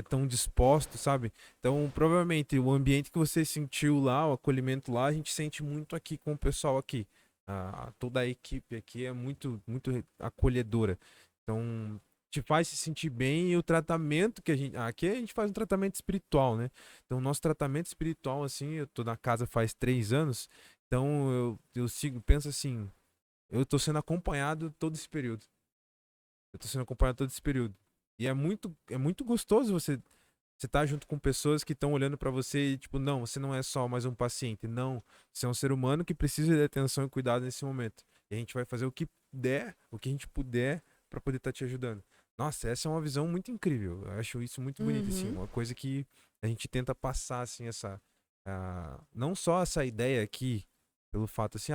tão dispostos, sabe? Então, provavelmente, o ambiente que você sentiu lá, o acolhimento lá, a gente sente muito aqui com o pessoal aqui. Toda a equipe aqui é muito, muito acolhedora. Então, te faz se sentir bem e o tratamento que aqui a gente faz um tratamento espiritual, né? Então, o nosso tratamento espiritual, assim, eu tô na casa faz 3 anos, então eu penso assim, eu tô sendo acompanhado todo esse período. E é muito gostoso você tá junto com pessoas que estão olhando pra você e tipo, não, você não é só mais um paciente, não, você é um ser humano que precisa de atenção e cuidado nesse momento. E a gente vai fazer o que der, o que a gente puder pra poder estar te ajudando. Nossa, essa é uma visão muito incrível. Eu acho isso muito bonito, assim, uma coisa que a gente tenta passar, assim, não só essa ideia aqui, pelo fato, assim,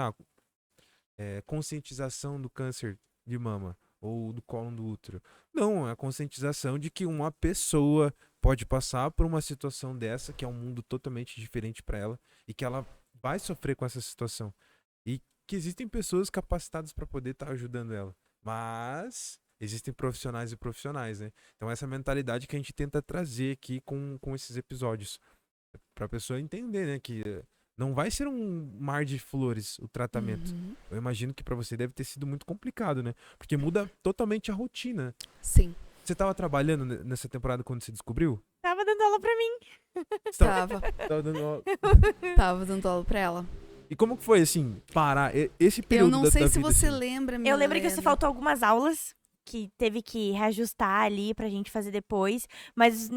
conscientização do câncer de mama ou do colo do útero. Não, é a conscientização de que uma pessoa pode passar por uma situação dessa, que é um mundo totalmente diferente para ela, e que ela vai sofrer com essa situação. E que existem pessoas capacitadas para poder estar ajudando ela. Mas existem profissionais e profissionais, né? Então essa mentalidade que a gente tenta trazer aqui com esses episódios. Pra pessoa entender, né? Que não vai ser um mar de flores o tratamento. Eu imagino que pra você deve ter sido muito complicado, né? Porque muda totalmente a rotina. Sim. Você tava trabalhando nessa temporada quando você descobriu? Tava dando aula pra mim. Tava. Tava dando aula. Tava dando aula pra ela. E como que foi, assim, parar esse período Eu não sei da se vida, você assim? lembra, Eu lembro que você Milena. faltou algumas aulas que teve que reajustar ali pra gente fazer depois, mas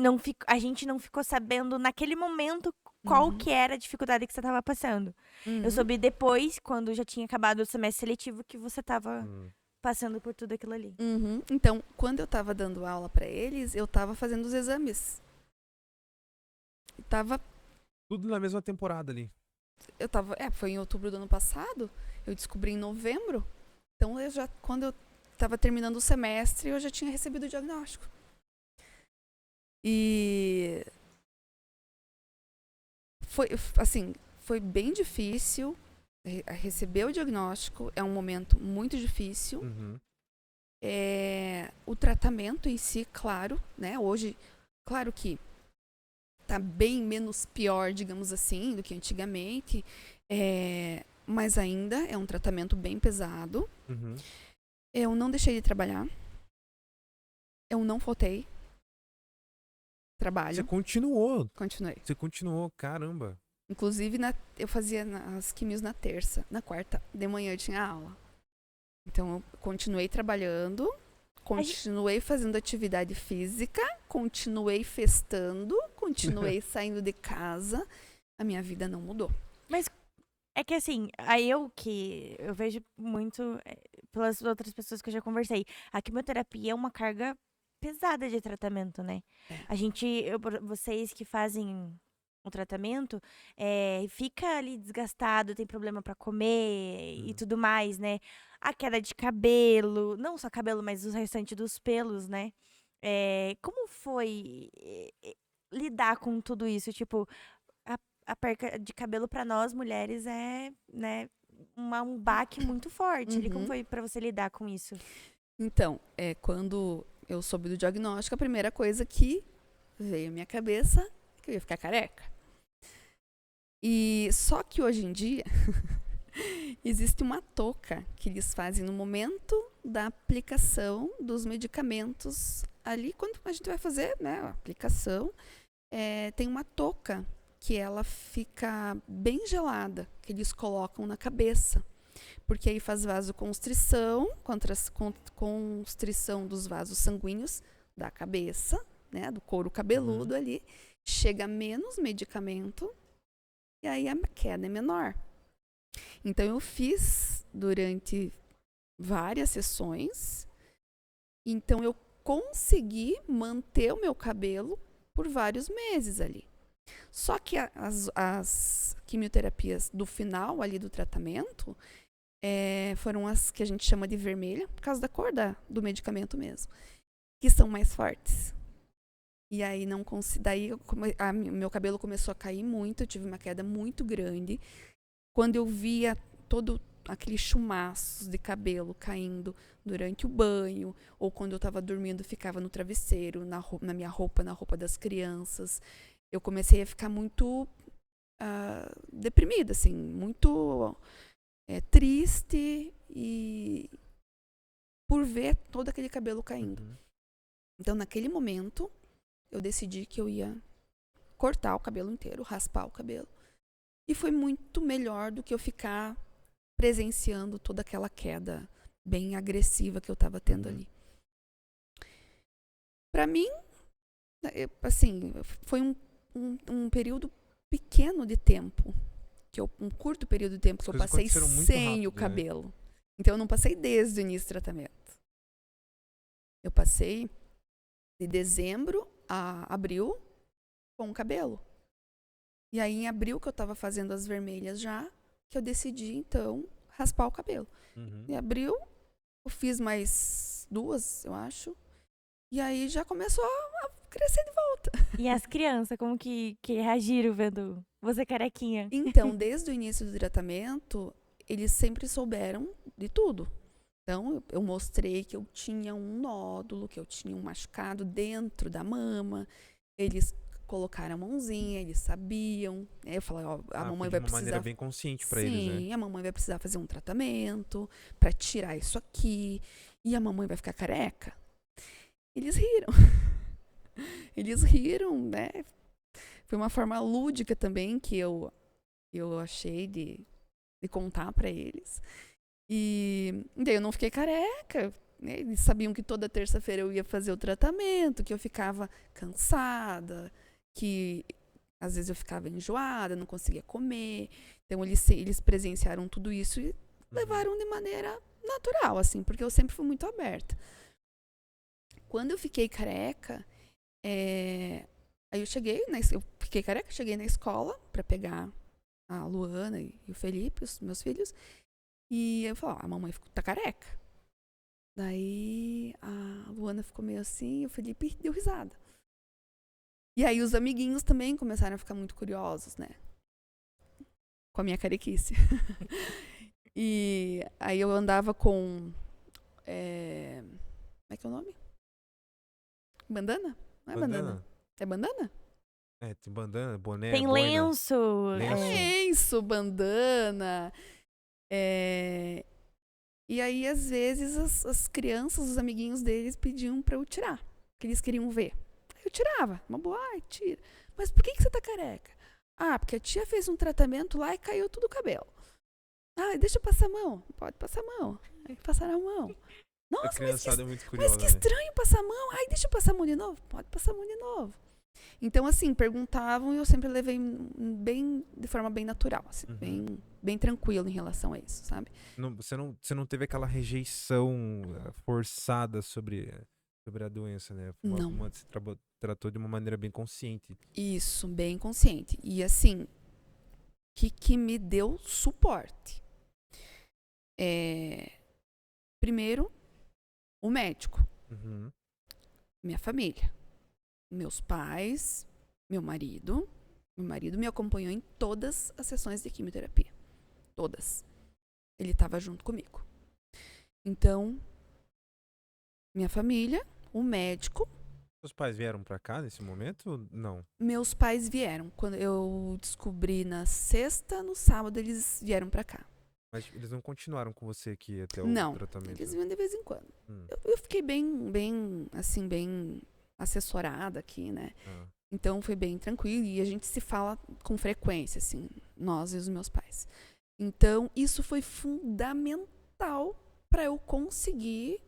a gente não ficou sabendo naquele momento qual que era a dificuldade que você tava passando. Eu soube depois, quando já tinha acabado o semestre seletivo, que você tava passando por tudo aquilo ali. Então, quando eu tava dando aula pra eles, eu tava fazendo os exames. Tudo na mesma temporada ali. Foi em outubro do ano passado, eu descobri em novembro. Então, quando eu tava terminando o semestre, eu já tinha recebido o diagnóstico. E foi bem difícil receber o diagnóstico, é um momento muito difícil. O tratamento em si, claro, né? Hoje, claro que tá bem menos pior, digamos assim, do que antigamente. Mas ainda é um tratamento bem pesado. Eu não deixei de trabalhar. Eu não faltei trabalho. Você continuou. Continuei. Você continuou, caramba. Inclusive, eu fazia as quimios na terça. Na quarta de manhã eu tinha aula. Então, eu continuei trabalhando, continuei fazendo atividade física, continuei festando, continuei saindo de casa. A minha vida não mudou. Mas é que assim, eu vejo muito pelas outras pessoas que eu já conversei, a quimioterapia é uma carga pesada de tratamento, né? Vocês que fazem o tratamento, fica ali desgastado, tem problema pra comer e tudo mais, né? A queda de cabelo, não só cabelo, mas o restante dos pelos, né? Como foi lidar com tudo isso? Tipo, a perca de cabelo pra nós, mulheres, é, né, um baque muito forte. Como foi pra você lidar com isso? Então, quando eu soube do diagnóstico, a primeira coisa que veio à minha cabeça, que eu ia ficar careca. E só que hoje em dia existe uma touca que eles fazem no momento da aplicação dos medicamentos. Ali, quando a gente vai fazer, né, a aplicação, tem uma touca que ela fica bem gelada, que eles colocam na cabeça. Porque aí faz vasoconstrição, constrição dos vasos sanguíneos da cabeça, né, do couro cabeludo ali. Chega menos medicamento e aí a queda é menor. Então, eu fiz durante várias sessões. Então, eu consegui manter o meu cabelo por vários meses ali. Só que as quimioterapias do final ali do tratamento foram as que a gente chama de vermelha, por causa da cor do medicamento mesmo, que são mais fortes. E aí, meu cabelo começou a cair muito, eu tive uma queda muito grande. Quando eu via todo aquele chumaços de cabelo caindo durante o banho, ou quando eu estava dormindo, ficava no travesseiro, na minha roupa, na roupa das crianças, eu comecei a ficar muito deprimida, assim, muito triste e por ver todo aquele cabelo caindo. Então, naquele momento, eu decidi que eu ia cortar o cabelo inteiro, raspar o cabelo. E foi muito melhor do que eu ficar presenciando toda aquela queda bem agressiva que eu estava tendo ali. Para mim, assim, foi um período pequeno de tempo, um curto período de tempo que eu passei sem o cabelo. Né? Então, eu não passei desde o início do tratamento. Eu passei de dezembro a abril com o cabelo. E aí, em abril, que eu estava fazendo as vermelhas já, que eu decidi, então, raspar o cabelo. Em abril, eu fiz mais 2, eu acho. E aí, já começou a crescer de volta. E as crianças, como que reagiram vendo você carequinha? Então, desde o início do tratamento, eles sempre souberam de tudo. Então, eu mostrei que eu tinha um nódulo, que eu tinha um machucado dentro da mama. Eles colocaram a mãozinha, eles sabiam. Eu falei, ó, a mamãe vai precisar... De uma maneira bem consciente pra eles, né? Sim, a mamãe vai precisar fazer um tratamento pra tirar isso aqui. E a mamãe vai ficar careca. Eles riram. Eles riram, né? Foi uma forma lúdica também que eu achei de contar pra eles. E daí eu não fiquei careca. Né? Eles sabiam que toda terça-feira eu ia fazer o tratamento, que eu ficava cansada, que às vezes eu ficava enjoada, não conseguia comer. Então eles presenciaram tudo isso e levaram de maneira natural, assim, porque eu sempre fui muito aberta. Quando eu fiquei careca, aí eu fiquei careca, cheguei na escola para pegar a Luana e o Felipe, os meus filhos. E eu falei, a mamãe tá careca. Daí a Luana ficou meio assim e o Felipe deu risada. E aí os amiguinhos também começaram a ficar muito curiosos, né? Com a minha carequice. E aí eu andava com... como é que é o nome? Bandana? Não é bandana? É bandana? Tem bandana, boné, tem boina. lenço. Lenço, bandana... E aí, às vezes, as crianças, os amiguinhos deles pediam pra eu tirar, que eles queriam ver. Aí eu tirava, uma boa, tira. Mas por que você tá careca? Ah, porque a tia fez um tratamento lá e caiu tudo o cabelo. Ah, deixa eu passar a mão. Pode passar a mão. Aí passaram a mão. Nossa, mas que estranho passar a mão. Ai, deixa eu passar a mão de novo. Pode passar a mão de novo. Então, assim, perguntavam e eu sempre levei de forma bem natural, assim, bem tranquilo em relação a isso, sabe? Você não teve aquela rejeição forçada sobre a doença, né? Não. Você tratou de uma maneira bem consciente. Isso, bem consciente. E, assim, que me deu suporte? Primeiro, o médico. Minha família. Meus pais, meu marido. Meu marido me acompanhou em todas as sessões de quimioterapia. Todas. Ele estava junto comigo. Então, minha família, o médico. Seus pais vieram pra cá nesse momento? Não. Meus pais vieram. Quando eu descobri na sexta, no sábado eles vieram pra cá. Mas eles não continuaram com você aqui até o Não, tratamento? eles vinham de vez em quando. Hum. Eu fiquei bem assessorada aqui, né? Ah. Então foi bem tranquilo e a gente se fala com frequência, assim, nós e os meus pais. Então isso foi fundamental para eu conseguir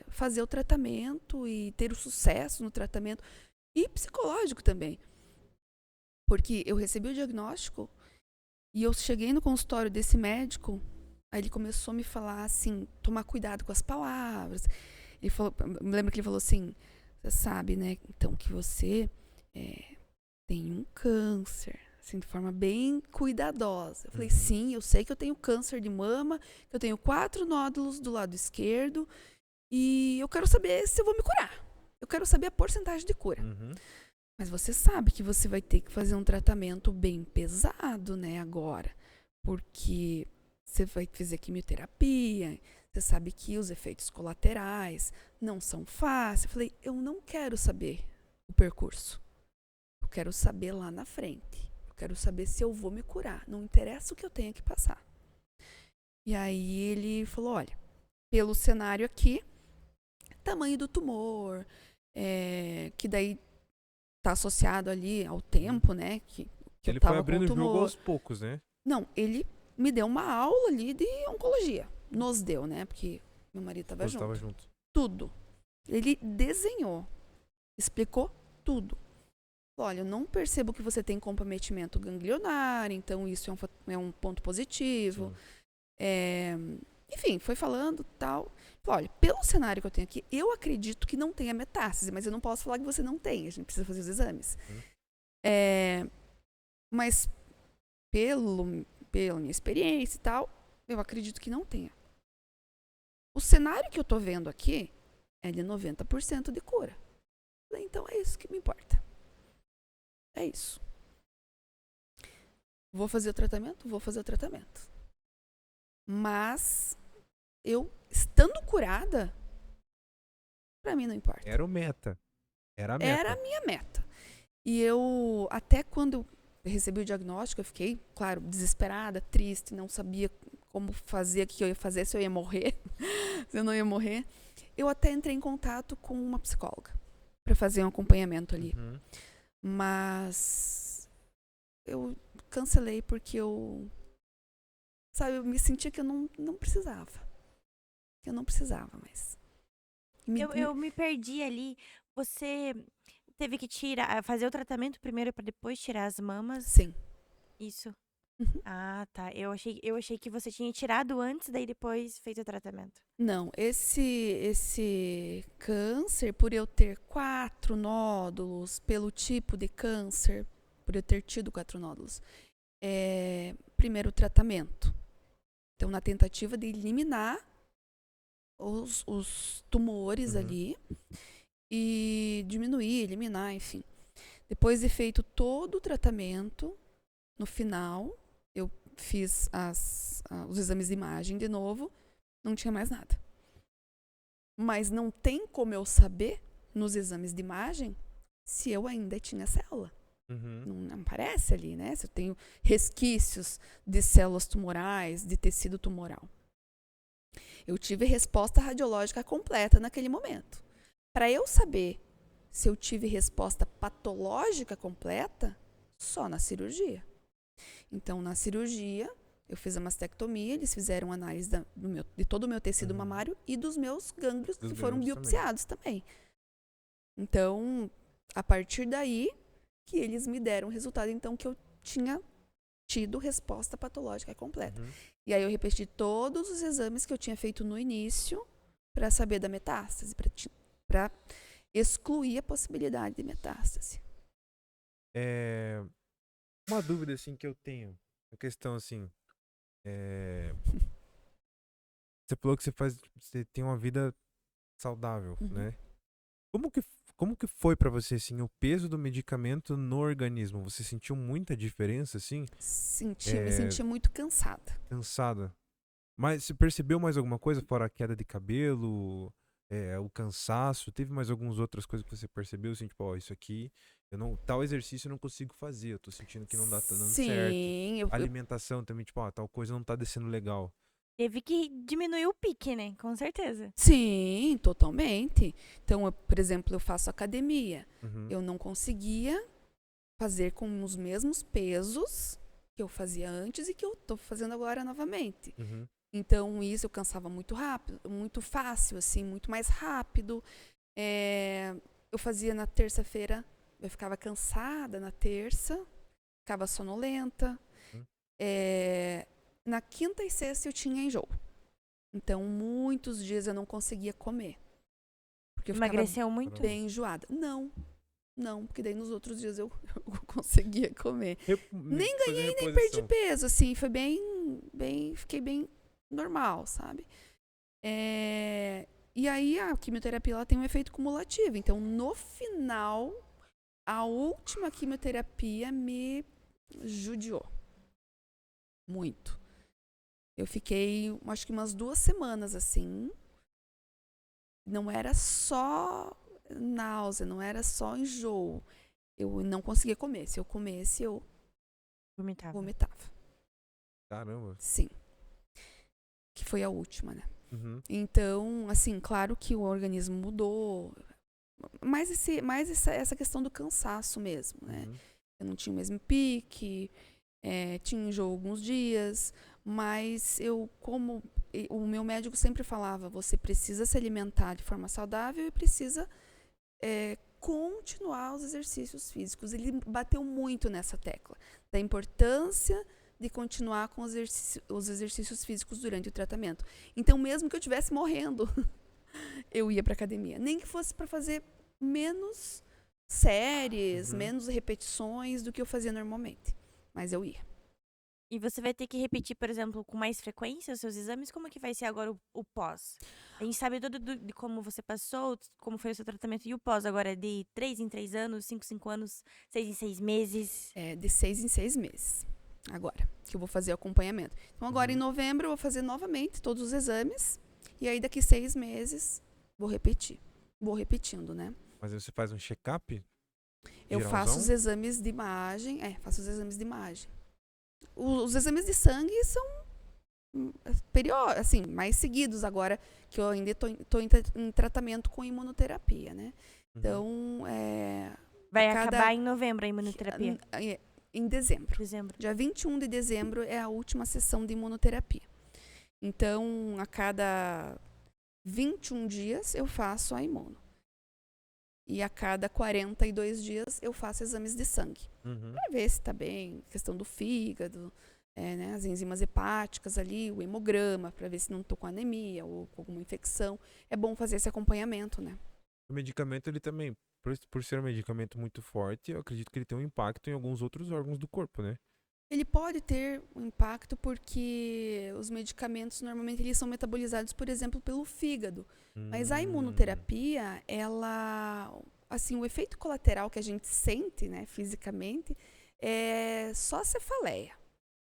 fazer o tratamento e ter o sucesso no tratamento e psicológico também. Porque eu recebi o diagnóstico e eu cheguei no consultório desse médico, aí ele começou a me falar assim, tomar cuidado com as palavras. Ele falou, me lembro que ele falou assim, você sabe, né, então que você tem um câncer, assim, de forma bem cuidadosa. Eu falei, sim, eu sei que eu tenho câncer de mama, que eu tenho 4 nódulos do lado esquerdo e eu quero saber se eu vou me curar. Eu quero saber a porcentagem de cura. Uhum. Mas você sabe que você vai ter que fazer um tratamento bem pesado, né, agora. Porque você vai fazer quimioterapia, você sabe que os efeitos colaterais não são fáceis. Eu falei, eu não quero saber o percurso. Eu quero saber lá na frente. Eu quero saber se eu vou me curar. Não interessa o que eu tenha que passar. E aí ele falou, olha, pelo cenário aqui, tamanho do tumor, que daí tá associado ali ao tempo, né? Que Ele eu tava foi abrindo com o o jogo tumor. aos poucos, né? Não, ele me deu uma aula ali de oncologia. Nos deu, né? Porque meu marido tava Você junto. tava junto. Tudo. Ele desenhou. Explicou tudo. Olha, eu não percebo que você tem comprometimento ganglionar, então isso é um ponto positivo. Enfim, foi falando tal. Falei, olha, pelo cenário que eu tenho aqui, eu acredito que não tenha metástase, mas eu não posso falar que você não tem. A gente precisa fazer os exames. Mas pela minha experiência e tal, eu acredito que não tenha. O cenário que eu tô vendo aqui é de 90% de cura. Então é isso que me importa. É isso. Vou fazer o tratamento? Vou fazer o tratamento. Mas eu, estando curada, pra mim não importa. Era o meta. Era a meta. Era a minha meta. E eu, até quando eu recebi o diagnóstico, eu fiquei, claro, desesperada, triste, não sabia como fazer, o que eu ia fazer, se eu ia morrer, se eu não ia morrer. Eu até entrei em contato com uma psicóloga para fazer um acompanhamento ali. Uhum. Mas eu cancelei porque eu me sentia que eu não precisava. Que eu não precisava mais. Eu me perdi ali. Você teve que fazer o tratamento primeiro para depois tirar as mamas? Sim. Isso. Uhum. Ah, tá. Eu achei que você tinha tirado antes, daí depois feito o tratamento. Não, esse câncer, por eu ter 4 nódulos, pelo tipo de câncer, por eu ter tido 4 nódulos, primeiro o tratamento. Então, na tentativa de eliminar os tumores ali e diminuir, eliminar, enfim. Depois de feito todo o tratamento, no final, eu fiz os exames de imagem de novo, não tinha mais nada. Mas não tem como eu saber, nos exames de imagem, se eu ainda tinha célula. Não aparece ali, né? Se eu tenho resquícios de células tumorais, de tecido tumoral. Eu tive resposta radiológica completa naquele momento. Para eu saber se eu tive resposta patológica completa, só na cirurgia. Então, na cirurgia, eu fiz a mastectomia, eles fizeram análise de todo o meu tecido mamário e dos meus gânglios que foram biopsiados também. Então, a partir daí, que eles me deram o resultado, então, que eu tinha tido resposta patológica completa. E aí eu repeti todos os exames que eu tinha feito no início para saber da metástase, para excluir a possibilidade de metástase. Uma dúvida assim que eu tenho, a questão assim, você falou que você tem uma vida saudável, né? Como que foi pra você assim o peso do medicamento no organismo? Você sentiu muita diferença assim? Me senti muito cansada. Cansada. Mas você percebeu mais alguma coisa fora a queda de cabelo? o cansaço? Teve mais algumas outras coisas que você percebeu, assim, tipo, ó, isso aqui, tal exercício eu não consigo fazer, eu tô sentindo que não tá dando certo. Sim, Alimentação também, tipo, ó, tal coisa não tá descendo legal. Teve que diminuir o pique, né? Com certeza. sim, totalmente. Então, por exemplo, eu faço academia. Uhum. Eu não conseguia fazer com os mesmos pesos que eu fazia antes e que eu tô fazendo agora novamente. Uhum. Então, isso eu cansava muito rápido, muito fácil, assim, muito mais rápido. Eu fazia na terça-feira, eu ficava cansada na terça, ficava sonolenta. Uhum. Na quinta e sexta eu tinha enjoo. Então, muitos dias eu não conseguia comer. Porque eu Emagreceu muito? ficava bem enjoada. Não, porque daí nos outros dias eu conseguia comer. Nem ganhei, nem perdi peso, assim, foi fiquei bem normal, sabe? E aí a quimioterapia ela tem um efeito cumulativo. Então, no final, a última quimioterapia me judiou. Muito. Eu fiquei, acho que umas 2 semanas, assim. Não era só náusea, não era só enjoo. Eu não conseguia comer. Se eu comesse, eu vomitava. Caramba. Sim. Que foi a última, né? Uhum. Então, assim, claro que o organismo mudou. Mais essa questão do cansaço mesmo, né? Uhum. Eu não tinha o mesmo pique, tinha enjoo alguns dias, mas o meu médico sempre falava, você precisa se alimentar de forma saudável e precisa continuar os exercícios físicos. Ele bateu muito nessa tecla, da importância de continuar com os exercícios físicos durante o tratamento. Então, mesmo que eu estivesse morrendo, eu ia para academia. Nem que fosse para fazer menos séries, menos repetições do que eu fazia normalmente. Mas eu ia. E você vai ter que repetir, por exemplo, com mais frequência os seus exames? Como que vai ser agora o pós? A gente sabe tudo de como você passou, como foi o seu tratamento. E o pós agora é de 3 em 3 anos, 5 em 5 anos, 6 em 6 meses? De 6 em 6 meses. Agora, que eu vou fazer o acompanhamento. Então, agora em novembro, eu vou fazer novamente todos os exames. E aí, daqui 6 meses, vou repetir. Vou repetindo, né? Mas aí você faz um check-up? Eu faço os exames de imagem. Faço os exames de imagem. Os exames de sangue são assim, mais seguidos agora, que eu ainda estou em tratamento com imunoterapia, né? Então, vai acabar em novembro a imunoterapia? Em dezembro. Dia 21 de dezembro é a última sessão de imunoterapia. Então, a cada 21 dias eu faço a imuno. E a cada 42 dias eu faço exames de sangue. Para ver se está bem, questão do fígado, né, as enzimas hepáticas ali, o hemograma, para ver se não estou com anemia ou com alguma infecção. É bom fazer esse acompanhamento, né? O medicamento, ele também, por ser um medicamento muito forte, eu acredito que ele tem um impacto em alguns outros órgãos do corpo, né? Ele pode ter um impacto porque os medicamentos, normalmente, eles são metabolizados, por exemplo, pelo fígado. Mas a imunoterapia, assim, o efeito colateral que a gente sente, né, fisicamente, é só a cefaleia.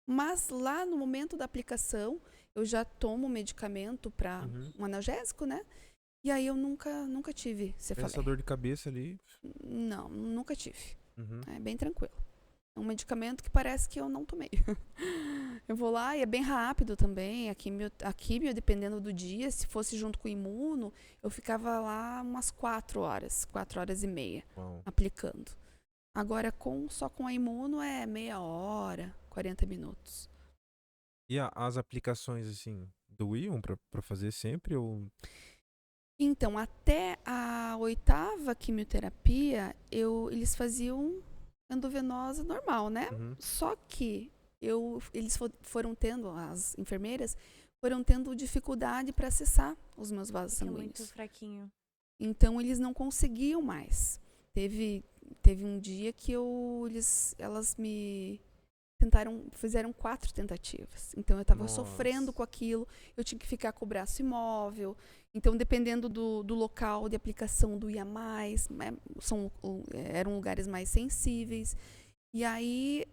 Mas lá no momento da aplicação, eu já tomo o medicamento para um analgésico, né? E aí eu nunca tive cefaleia. Essa dor de cabeça ali? Não, nunca tive. É bem tranquilo. É um medicamento que parece que eu não tomei. Eu vou lá e é bem rápido também. A químio, dependendo do dia, se fosse junto com o imuno, eu ficava lá umas 4 horas e meia, aplicando. Agora, só com a imuno é meia hora, 40 minutos. E as aplicações, assim, doíam pra fazer sempre? Ou... Então, até a 8ª quimioterapia, eles faziam endovenosa normal, né? Só que eles foram tendo, as enfermeiras foram tendo dificuldade para acessar os meus vasos sanguíneos. Muito fraquinho. Então, eles não conseguiam mais. Teve um dia que elas me fizeram 4 tentativas. Então, eu estava sofrendo com aquilo, eu tinha que ficar com o braço imóvel. Então, dependendo do local de aplicação, doía mais, eram lugares mais sensíveis. E aí,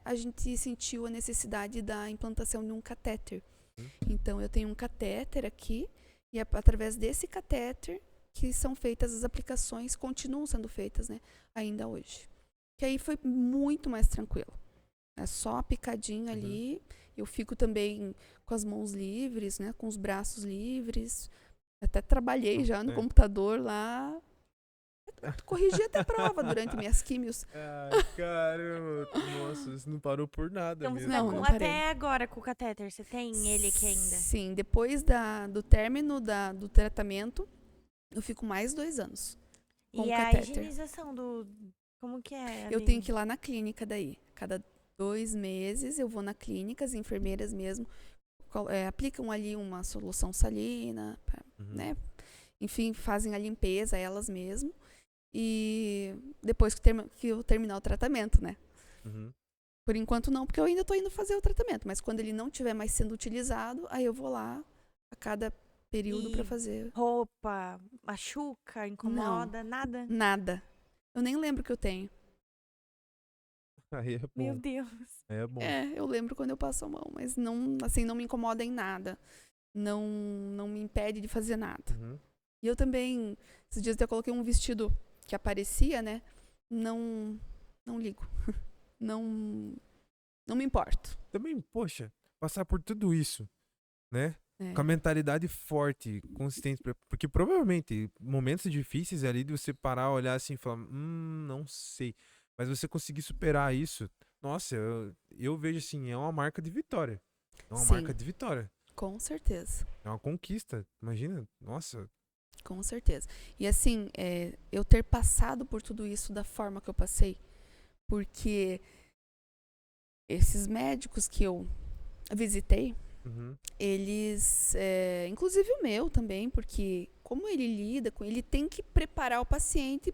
a gente sentiu a necessidade da implantação de um catéter. Então, eu tenho um catéter aqui, E é através desse catéter que são feitas as aplicações, continuam sendo feitas, né, ainda hoje. Que aí foi muito mais tranquilo. É só a picadinha ali. Eu fico também com as mãos livres, né, com os braços livres. Até trabalhei já no computador lá. Corrigi até prova durante minhas químios. Ai, caramba. Nossa, você não parou por nada Então você mesmo. tá Não, com, não parei. até agora com o catéter, você tem ele aqui ainda? Sim, depois do término do tratamento, eu fico mais 2 anos. Com E o a catéter. higienização como que é? Eu ali? tenho que ir lá na clínica daí. Cada 2 meses eu vou na clínica, as enfermeiras mesmo aplicam ali uma solução salina, né? Enfim, fazem a limpeza, elas mesmo. E depois que eu terminar o tratamento, né? Por enquanto não, porque eu ainda estou indo fazer o tratamento. Mas quando ele não estiver mais sendo utilizado, aí eu vou lá a cada período para fazer. Roupa, machuca, incomoda, nada? Nada. Eu nem lembro que eu tenho. Aí é bom. Meu Deus. Aí é bom. Eu lembro quando eu passo a mão, mas não, assim, não me incomoda em nada. Não me impede de fazer nada. E eu também, esses dias eu coloquei um vestido que aparecia, né? Não ligo. Não me importo. Também, poxa, passar por tudo isso, né? É. Com a mentalidade forte, consistente. Porque provavelmente, momentos difíceis ali de você parar, olhar assim e falar, não sei. Mas você conseguir superar isso, nossa, eu vejo assim, é uma marca de vitória. É uma marca de vitória. Com certeza. É uma conquista. Imagina, nossa. Com certeza. E assim, eu ter passado por tudo isso da forma que eu passei, porque esses médicos que eu visitei, eles, inclusive o meu também, porque como ele lida com ele tem que preparar o paciente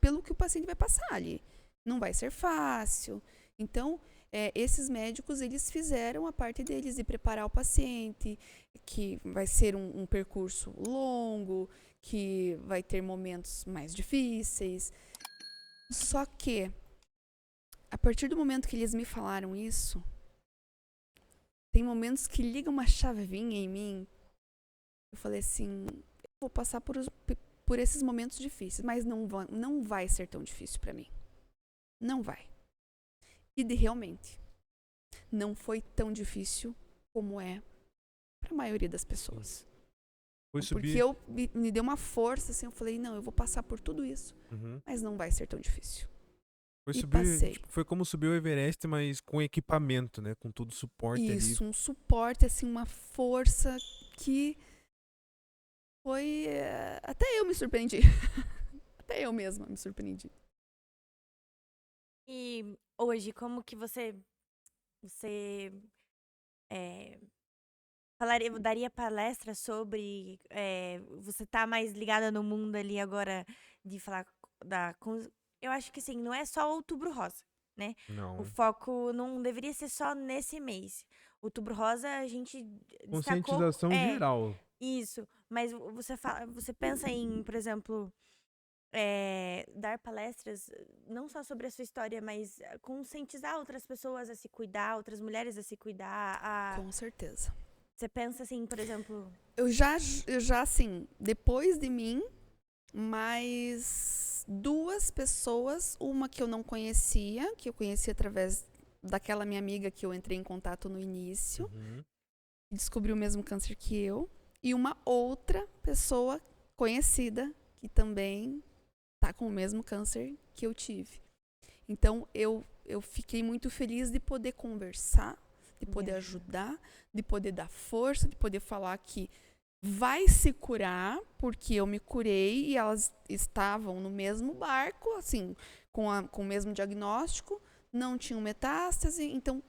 pelo que o paciente vai passar ali. Não vai ser fácil. Então, esses médicos, eles fizeram a parte deles de preparar o paciente, que vai ser um percurso longo, que vai ter momentos mais difíceis. Só que, a partir do momento que eles me falaram isso, tem momentos que ligam uma chavinha em mim. Eu falei assim, eu vou passar por esses momentos difíceis, mas não vai ser tão difícil para mim. Não vai. E realmente, não foi tão difícil como é para a maioria das pessoas. Porque me deu uma força, assim, eu falei, não, eu vou passar por tudo isso, mas não vai ser tão difícil. Passei. Foi como subir o Everest, mas com equipamento, né? Com todo o suporte ali. Isso, um suporte, assim, uma força que foi... até eu me surpreendi. Até eu mesma me surpreendi. E hoje, como que você daria palestra sobre você tá mais ligada no mundo ali agora de falar eu acho que assim, não é só o Outubro Rosa, né? Não. O foco não deveria ser só nesse mês. O Outubro Rosa a gente destacou... Conscientização geral. Isso, mas você pensa em, por exemplo... dar palestras, não só sobre a sua história, mas conscientizar outras pessoas a se cuidar, outras mulheres a se cuidar. Com certeza. Você pensa assim, por exemplo... Eu já assim, depois de mim, mais 2 pessoas, uma que eu não conhecia, que eu conheci através daquela minha amiga que eu entrei em contato no início, que descobriu o mesmo câncer que eu, e uma outra pessoa conhecida que também tá com o mesmo câncer que eu tive. Então, eu fiquei muito feliz de poder conversar, de poder ajudar, de poder dar força, de poder falar que vai se curar, porque eu me curei e elas estavam no mesmo barco, assim, com o mesmo diagnóstico, não tinham metástase, então,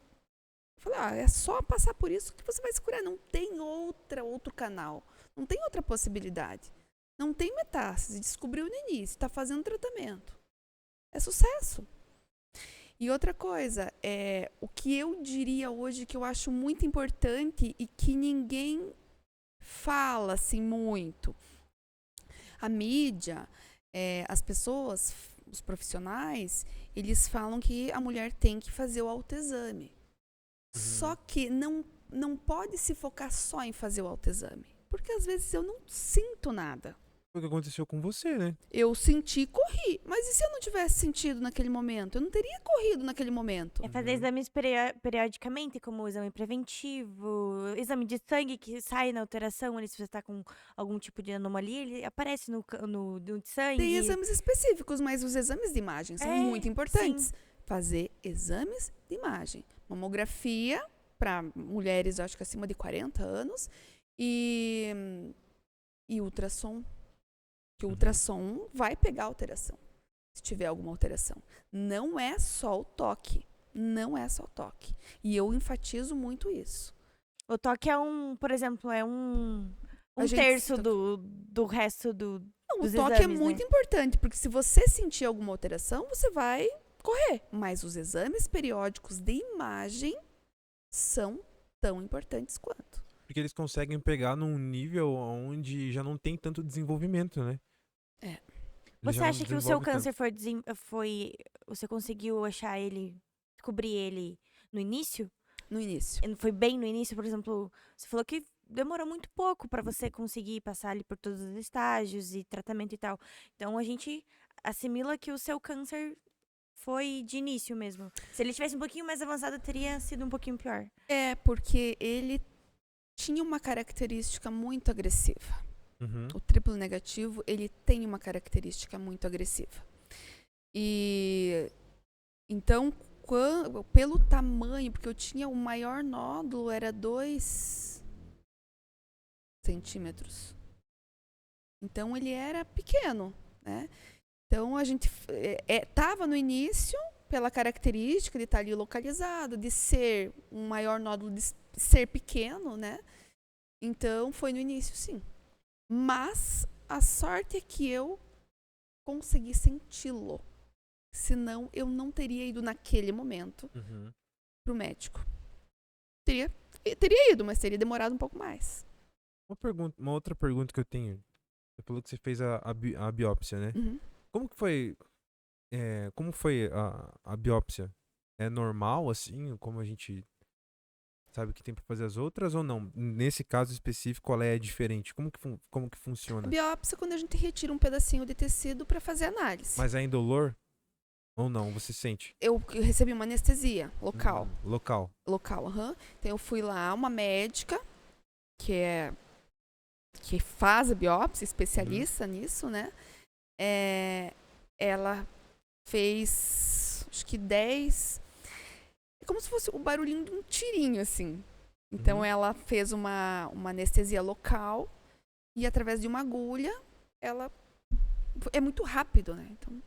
eu falei, é só passar por isso que você vai se curar, não tem outro canal, não tem outra possibilidade. Não tem metástase, descobriu no início, está fazendo tratamento. É sucesso. E outra coisa, o que eu diria hoje que eu acho muito importante e que ninguém fala assim muito. A mídia, as pessoas, os profissionais, eles falam que a mulher tem que fazer o autoexame. Só que não não pode se focar só em fazer o autoexame. Porque às vezes eu não sinto nada. Foi o que aconteceu com você, né? Eu senti e corri. Mas e se eu não tivesse sentido naquele momento? Eu não teria corrido naquele momento. É fazer exames periodicamente, como o exame preventivo, exame de sangue que sai na alteração, ali, se você está com algum tipo de anomalia, ele aparece no de sangue. Tem exames específicos, mas os exames de imagem são muito importantes. Sim. Fazer exames de imagem. Mamografia para mulheres, acho que acima de 40 anos. E ultrassom. Que o ultrassom vai pegar alteração, se tiver alguma alteração. Não é só o toque. Não é só o toque. E eu enfatizo muito isso. O toque é por exemplo, é um A gente terço se do resto Não, dos o toque exames, é muito né? importante, porque se você sentir alguma alteração, você vai correr. Mas os exames periódicos de imagem são tão importantes quanto. Porque eles conseguem pegar num nível onde já não tem tanto desenvolvimento, né? É. Eles Você já não acha que o seu desenvolvem câncer você conseguiu achar ele, descobrir ele no início? No início. Foi bem no início, por exemplo, você falou que demorou muito pouco para você conseguir passar ali por todos os estágios e tratamento e tal. Então a gente assimila que o seu câncer foi de início mesmo. Se ele tivesse um pouquinho mais avançado, teria sido um pouquinho pior. É, porque ele tinha uma característica muito agressiva. Uhum. O triplo negativo, ele tem uma característica muito agressiva. E então, pelo tamanho, porque eu tinha o maior nódulo, era 2 centímetros. Então, ele era pequeno, né? Então, a gente estava no início, pela característica de estar ali localizado, de ser um maior nódulo, de ser pequeno, né? Então, foi no início, sim. Mas a sorte é que eu consegui senti-lo. Senão, eu não teria ido naquele momento pro médico. Teria ido, mas teria demorado um pouco mais. Uma outra pergunta que eu tenho. Você falou que você fez a biópsia, né? Uhum. Como que foi? Como foi a biópsia? É normal, assim, como a gente sabe que tem pra fazer as outras ou não? Nesse caso específico, ela é diferente? Como que A funciona? biópsia é quando a gente retira um pedacinho de tecido para fazer análise. Mas é indolor? Ou não? Você sente? Eu recebi uma anestesia local. Local. Local, aham. Então eu fui lá, uma médica que faz a biópsia, especialista nisso, né? Ela fez, acho que 10... É como se fosse o barulhinho de um tirinho, assim. Então ela fez uma anestesia local e através de uma agulha, ela... É muito rápido, né? Então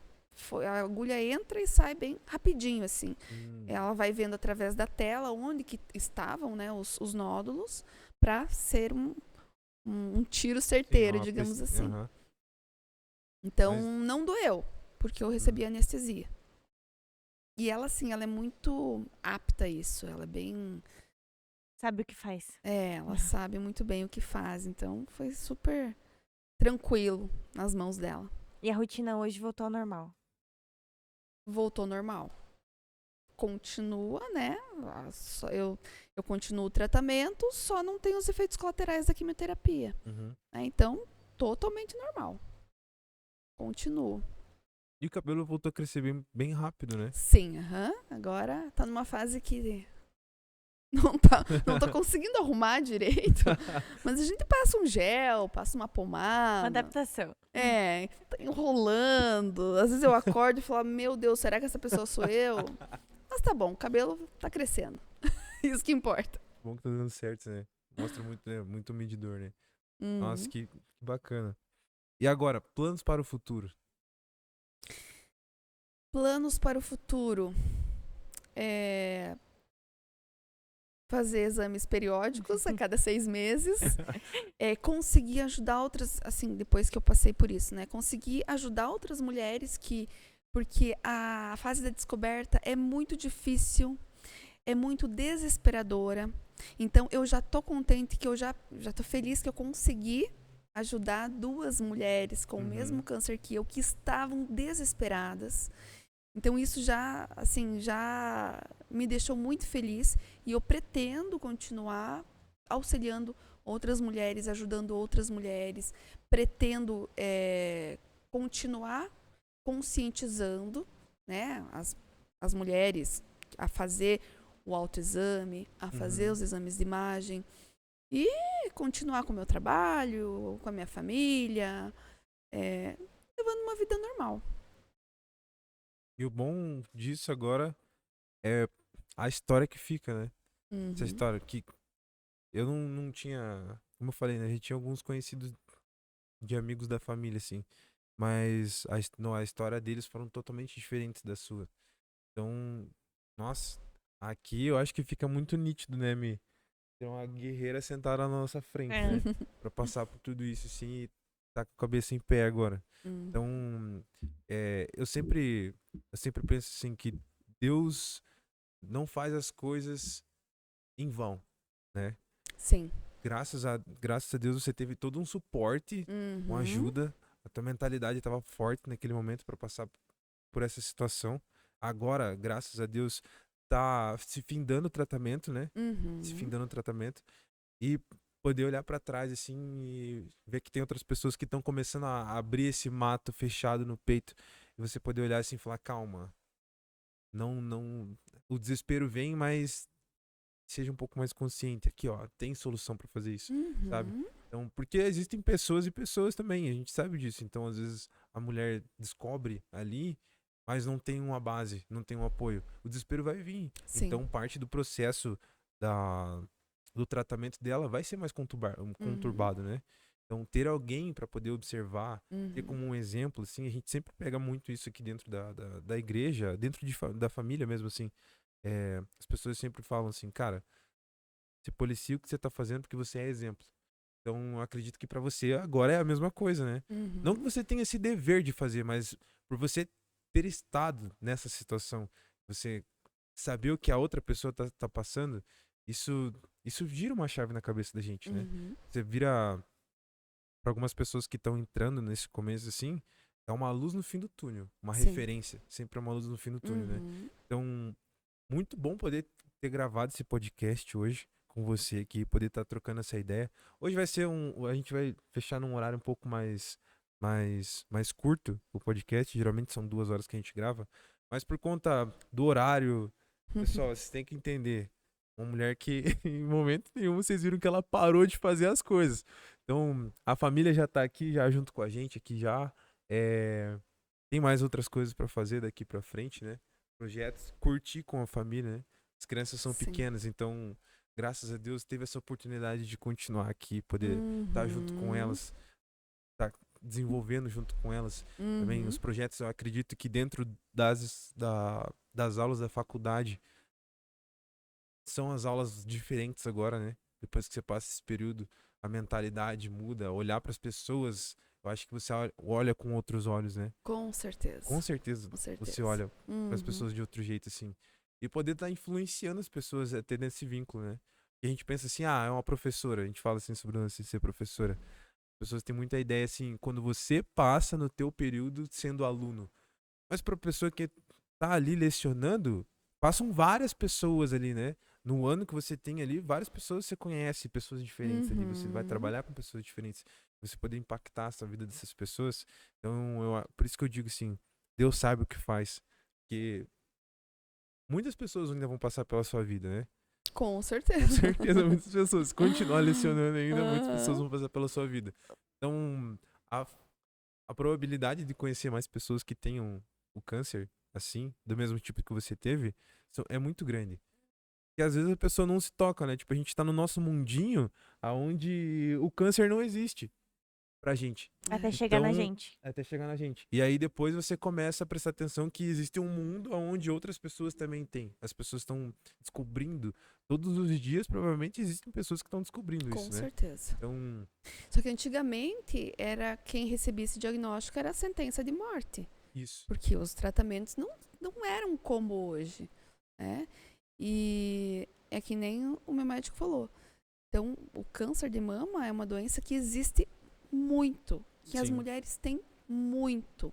a agulha entra e sai bem rapidinho, assim. Ela vai vendo através da tela onde que estavam, né, os nódulos, para ser um tiro certeiro, Sim, digamos assim. Uhum. Então, Mas- não doeu, porque eu recebi anestesia. E ela, assim, ela é muito apta a isso. Ela é bem... Sabe o que faz? ela sabe muito bem o que faz. Então, foi super tranquilo nas mãos dela. E a rotina hoje voltou ao normal. Voltou normal. Continua, né? Eu continuo o tratamento, só não tenho os efeitos colaterais da quimioterapia. Uhum. Né? Então, totalmente normal. Continuo. E o cabelo voltou a crescer bem rápido, né? Sim, agora tá numa fase que não tô conseguindo arrumar direito. Mas a gente passa um gel, passa uma pomada. Uma adaptação. Tá enrolando. Às vezes eu acordo e falo, meu Deus, será que essa pessoa sou eu? Mas tá bom, o cabelo tá crescendo. Isso que importa. Bom que tá dando certo, né? Mostra muito, né? Muito medidor, né? Nossa, que bacana. E agora, planos para o futuro? Planos para o futuro. Fazer exames periódicos a cada 6 meses. Conseguir ajudar outras, assim, depois que eu passei por isso, né? Conseguir ajudar outras mulheres porque a fase da descoberta é muito difícil, é muito desesperadora. Então, eu já tô contente que eu já tô feliz que eu consegui ajudar 2 mulheres com o mesmo câncer que eu, que estavam desesperadas. Então isso já, assim, já me deixou muito feliz e eu pretendo continuar auxiliando outras mulheres, ajudando outras mulheres, pretendo continuar conscientizando, né, as mulheres a fazer o autoexame, a fazer os exames de imagem e continuar com o meu trabalho, com a minha família, levando uma vida normal. E o bom disso agora é a história que fica, né? Essa história que eu não tinha, como eu falei, né? A gente tinha alguns conhecidos de amigos da família, assim. Mas a história deles foram totalmente diferentes da sua. Então, nossa, aqui eu acho que fica muito nítido, né, Mi? Tem uma guerreira sentada na nossa frente, né? Pra passar por tudo isso, assim, e tá com a cabeça em pé agora. Então, eu sempre penso assim que Deus não faz as coisas em vão, né? Sim. Graças a Deus você teve todo um suporte, uma ajuda. A tua mentalidade estava forte naquele momento para passar por essa situação. Agora, graças a Deus, tá se findando o tratamento, né? Se findando o tratamento. E poder olhar para trás assim e ver que tem outras pessoas que estão começando a abrir esse mato fechado no peito. E você poder olhar assim e falar, calma. Não, o desespero vem, mas seja um pouco mais consciente. Aqui, ó, tem solução para fazer isso, sabe? Então, porque existem pessoas e pessoas também, a gente sabe disso. Então, às vezes, a mulher descobre ali, mas não tem uma base, não tem um apoio. O desespero vai vir. Sim. Então, parte do processo do tratamento dela vai ser mais conturbado, né? Então, ter alguém para poder observar, ter como um exemplo, assim, a gente sempre pega muito isso aqui dentro da igreja, dentro da família mesmo, assim. As pessoas sempre falam assim, cara, se policia o que você tá fazendo porque você é exemplo. Então, eu acredito que pra você agora é a mesma coisa, né? Não que você tenha esse dever de fazer, mas por você ter estado nessa situação, você saber o que a outra pessoa tá passando, isso gira uma chave na cabeça da gente, né? Você vira, pra algumas pessoas que estão entrando nesse começo assim, é uma luz no fim do túnel, uma referência, sempre é uma luz no fim do túnel, né? Então, muito bom poder ter gravado esse podcast hoje com você aqui, poder estar trocando essa ideia. Hoje vai ser a gente vai fechar num horário um pouco mais curto o podcast, geralmente são 2 horas que a gente grava, mas por conta do horário, pessoal, vocês têm que entender, uma mulher que em momento nenhum vocês viram que ela parou de fazer as coisas. Então, a família já tá aqui, já junto com a gente aqui já, tem mais outras coisas para fazer daqui para frente, né? Projetos, curtir com a família, né? As crianças são pequenas, então, graças a Deus, teve essa oportunidade de continuar aqui, poder estar junto com elas, estar desenvolvendo junto com elas. Também os projetos, eu acredito que dentro das aulas da faculdade, são as aulas diferentes agora, né? Depois que você passa esse período, a mentalidade muda, olhar para as pessoas, eu acho que você olha com outros olhos, né? Com certeza. Com certeza. Você olha para as pessoas de outro jeito, assim. E poder estar influenciando as pessoas a ter esse vínculo, né? E a gente pensa assim, é uma professora. A gente fala assim sobre o lance de ser professora. As pessoas têm muita ideia, assim, quando você passa no teu período sendo aluno. Mas para a pessoa que tá ali lecionando, passam várias pessoas ali, né? No ano que você tem ali, várias pessoas você conhece, pessoas diferentes ali. Você vai trabalhar com pessoas diferentes. Você poder impactar a vida dessas pessoas. Então, por isso que eu digo assim, Deus sabe o que faz. Porque muitas pessoas ainda vão passar pela sua vida, né? Com certeza. Com certeza, muitas pessoas. Se continuar lecionando ainda, muitas pessoas vão passar pela sua vida. Então, a probabilidade de conhecer mais pessoas que tenham o câncer, assim, do mesmo tipo que você teve, é muito grande. E às vezes a pessoa não se toca, né? Tipo, a gente tá no nosso mundinho onde o câncer não existe pra gente. Até chegar na gente. Até chegar na gente. E aí depois você começa a prestar atenção que existe um mundo onde outras pessoas também têm. As pessoas estão descobrindo. Todos os dias, provavelmente, existem pessoas que estão descobrindo isso, né? Com certeza. Então... Só que antigamente, quem recebia esse diagnóstico era a sentença de morte. Isso. Porque os tratamentos não eram como hoje, né? E é que nem o meu médico falou. Então, o câncer de mama é uma doença que existe muito. Que as mulheres têm muito.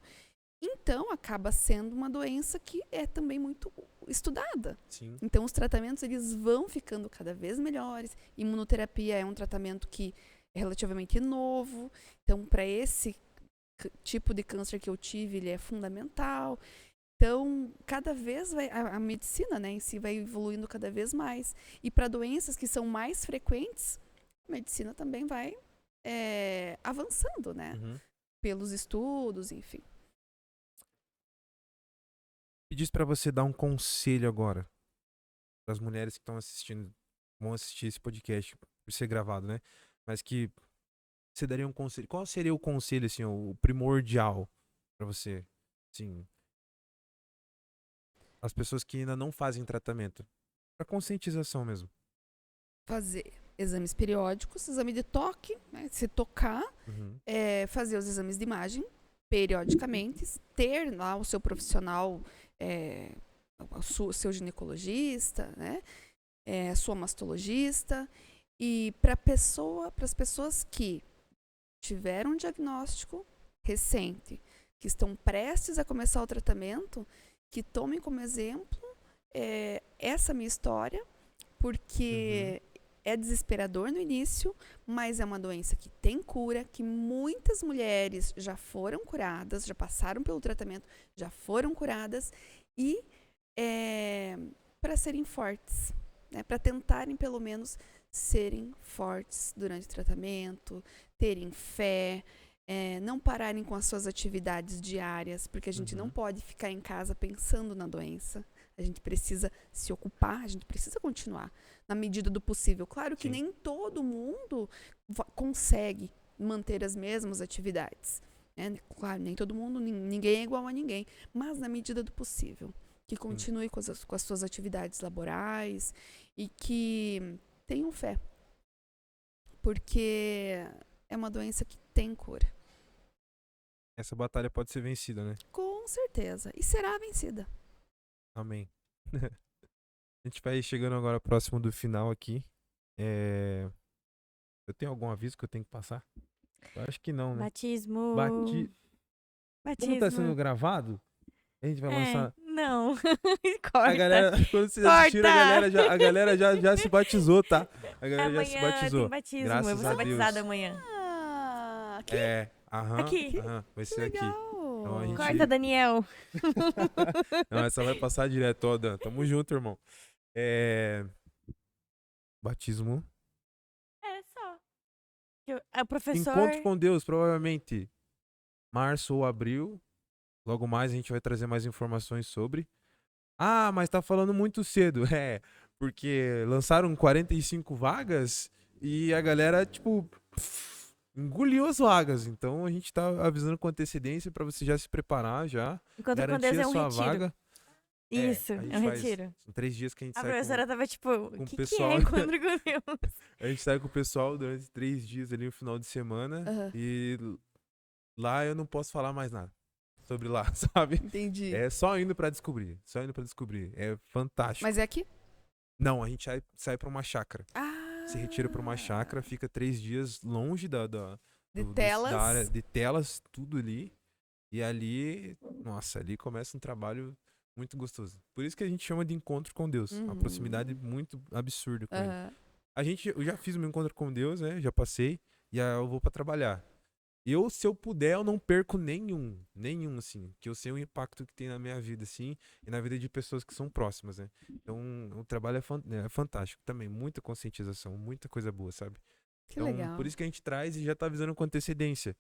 Então, acaba sendo uma doença que é também muito estudada. Sim. Então, os tratamentos eles vão ficando cada vez melhores. Imunoterapia é um tratamento que é relativamente novo. Então, para esse tipo de câncer que eu tive, ele é fundamental. Então, cada vez a medicina, né, em si vai evoluindo cada vez mais. E para doenças que são mais frequentes, a medicina também vai avançando, né? Uhum. Pelos estudos, enfim. Pedisse para você dar um conselho agora para as mulheres que estão assistindo, vão assistir esse podcast por ser gravado, né? Mas que você daria um conselho. Qual seria o conselho, assim, o primordial para você? Assim, as pessoas que ainda não fazem tratamento. Para conscientização mesmo. Fazer exames periódicos, exame de toque, né, se tocar, Uhum. fazer os exames de imagem periodicamente, ter lá o seu profissional, o seu ginecologista, né, a sua mastologista, e para as pessoas que tiveram um diagnóstico recente, que estão prestes a começar o tratamento, que tomem como exemplo essa minha história, porque é desesperador no início, mas é uma doença que tem cura, que muitas mulheres já foram curadas, já passaram pelo tratamento, já foram curadas, e para serem fortes, né, para tentarem pelo menos serem fortes durante o tratamento, terem fé, não pararem com as suas atividades diárias, porque a gente não pode ficar em casa pensando na doença. A gente precisa se ocupar, a gente precisa continuar na medida do possível. Claro que nem todo mundo consegue manter as mesmas atividades, né? Claro, nem todo mundo, ninguém é igual a ninguém, mas na medida do possível. Que continue com as suas atividades laborais e que tenham fé. Porque é uma doença que tem cura. Essa batalha pode ser vencida, né? Com certeza. E será vencida. Amém. A gente vai chegando agora próximo do final aqui. Eu tenho algum aviso que eu tenho que passar? Eu acho que não, né? Batismo. Como tá sendo gravado, a gente vai lançar. Não. Corta. A galera, quando vocês assistiram, a galera já se batizou, tá? A galera amanhã já se batizou. tem batismo. Graças eu vou a ser batizada Deus. amanhã. Aqui? Aqui. Vai ser aqui. Então, a gente... Corta, Daniel. Não, essa vai passar direto, ó, Dan. Tamo junto, irmão. Batismo. É só. O professor... Encontro com Deus, provavelmente março ou abril. Logo mais a gente vai trazer mais informações sobre. Ah, mas tá falando muito cedo. Porque lançaram 45 vagas e a galera, tipo, engoliu as vagas. Então a gente tá avisando com antecedência pra você já se preparar, já. Encontro com garantir Deus é a um sua retiro. vaga. Isso, a gente é um faz- retiro. São 3 dias que a gente A sai professora tava tipo, com o o que pessoal. é encontro com Deus? A gente sai com o pessoal durante 3 dias ali no final de semana. Aham. E lá eu não posso falar mais nada sobre lá, sabe? Entendi. É só indo pra descobrir. Só indo pra descobrir. É fantástico. Mas é aqui? Não, a gente sai pra uma chácara. Ah. Se retira pra uma chácara, fica 3 dias longe da telas. da área de telas, tudo ali. E ali, nossa, ali começa um trabalho muito gostoso. Por isso que a gente chama de encontro com Deus. Uma proximidade muito absurda com ele. Aham. Eu já fiz o meu encontro com Deus, né? Já passei. E aí eu vou pra trabalhar. Se eu puder, eu não perco nenhum, assim, que eu sei o impacto que tem na minha vida, assim, e na vida de pessoas que são próximas, né? Então, o trabalho é fantástico também, muita conscientização, muita coisa boa, sabe? Que Então, legal. por isso que a gente traz e já tá avisando com antecedência.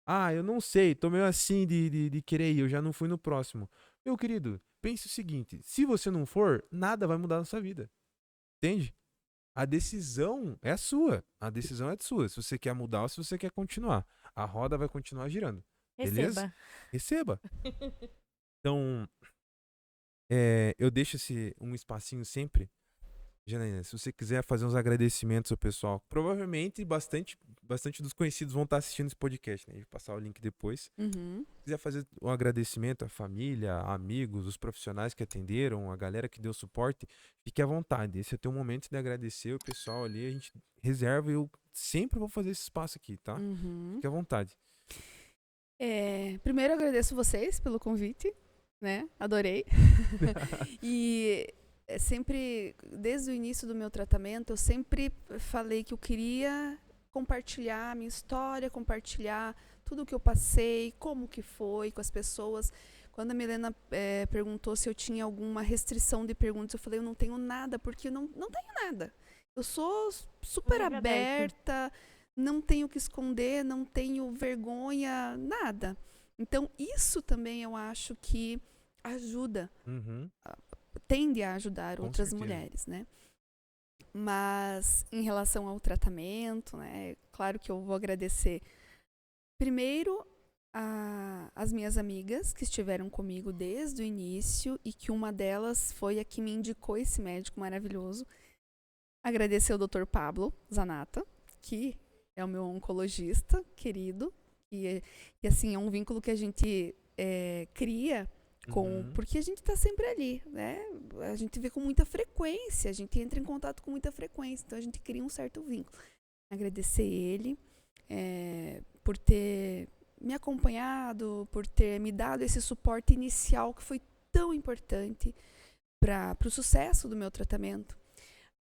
Ah, eu não sei, tô meio assim de querer ir, eu já não fui no próximo. Meu querido, pense o seguinte, se você não for, nada vai mudar na sua vida, entende? A decisão é sua. A decisão é sua. Se você quer mudar ou se você quer continuar. A roda vai continuar girando. Beleza? Receba. Então, eu deixo um espacinho sempre. Janaína, se você quiser fazer uns agradecimentos ao pessoal, provavelmente bastante dos conhecidos vão estar assistindo esse podcast, né? Eu vou passar o link depois. Uhum. Se quiser fazer um agradecimento à família, amigos, os profissionais que atenderam, a galera que deu suporte, fique à vontade. Esse é o teu momento de agradecer o pessoal ali, a gente reserva e eu sempre vou fazer esse espaço aqui, tá? Uhum. Fique à vontade. Primeiro, eu agradeço vocês pelo convite, né? Adorei. E sempre, desde o início do meu tratamento, eu sempre falei que eu queria compartilhar a minha história, compartilhar tudo o que eu passei, como que foi com as pessoas. Quando a Milena perguntou se eu tinha alguma restrição de perguntas, eu falei, eu não tenho nada, porque eu não tenho nada. Eu sou super Livre aberto. aberta, não tenho o que esconder, não tenho vergonha, nada. Então, isso também eu acho que ajuda, Uhum, tende a ajudar com outras certeza. mulheres, né? Mas em relação ao tratamento, né? Claro que eu vou agradecer primeiro as minhas amigas que estiveram comigo desde o início e que uma delas foi a que me indicou esse médico maravilhoso. Agradecer ao Dr. Pablo Zanata, que é o meu oncologista querido. E assim, é um vínculo que a gente cria Uhum. porque a gente está sempre ali, né? A gente vê com muita frequência, a gente entra em contato com muita frequência, então a gente cria um certo vínculo. Agradecer ele por ter me acompanhado, por ter me dado esse suporte inicial que foi tão importante para o sucesso do meu tratamento.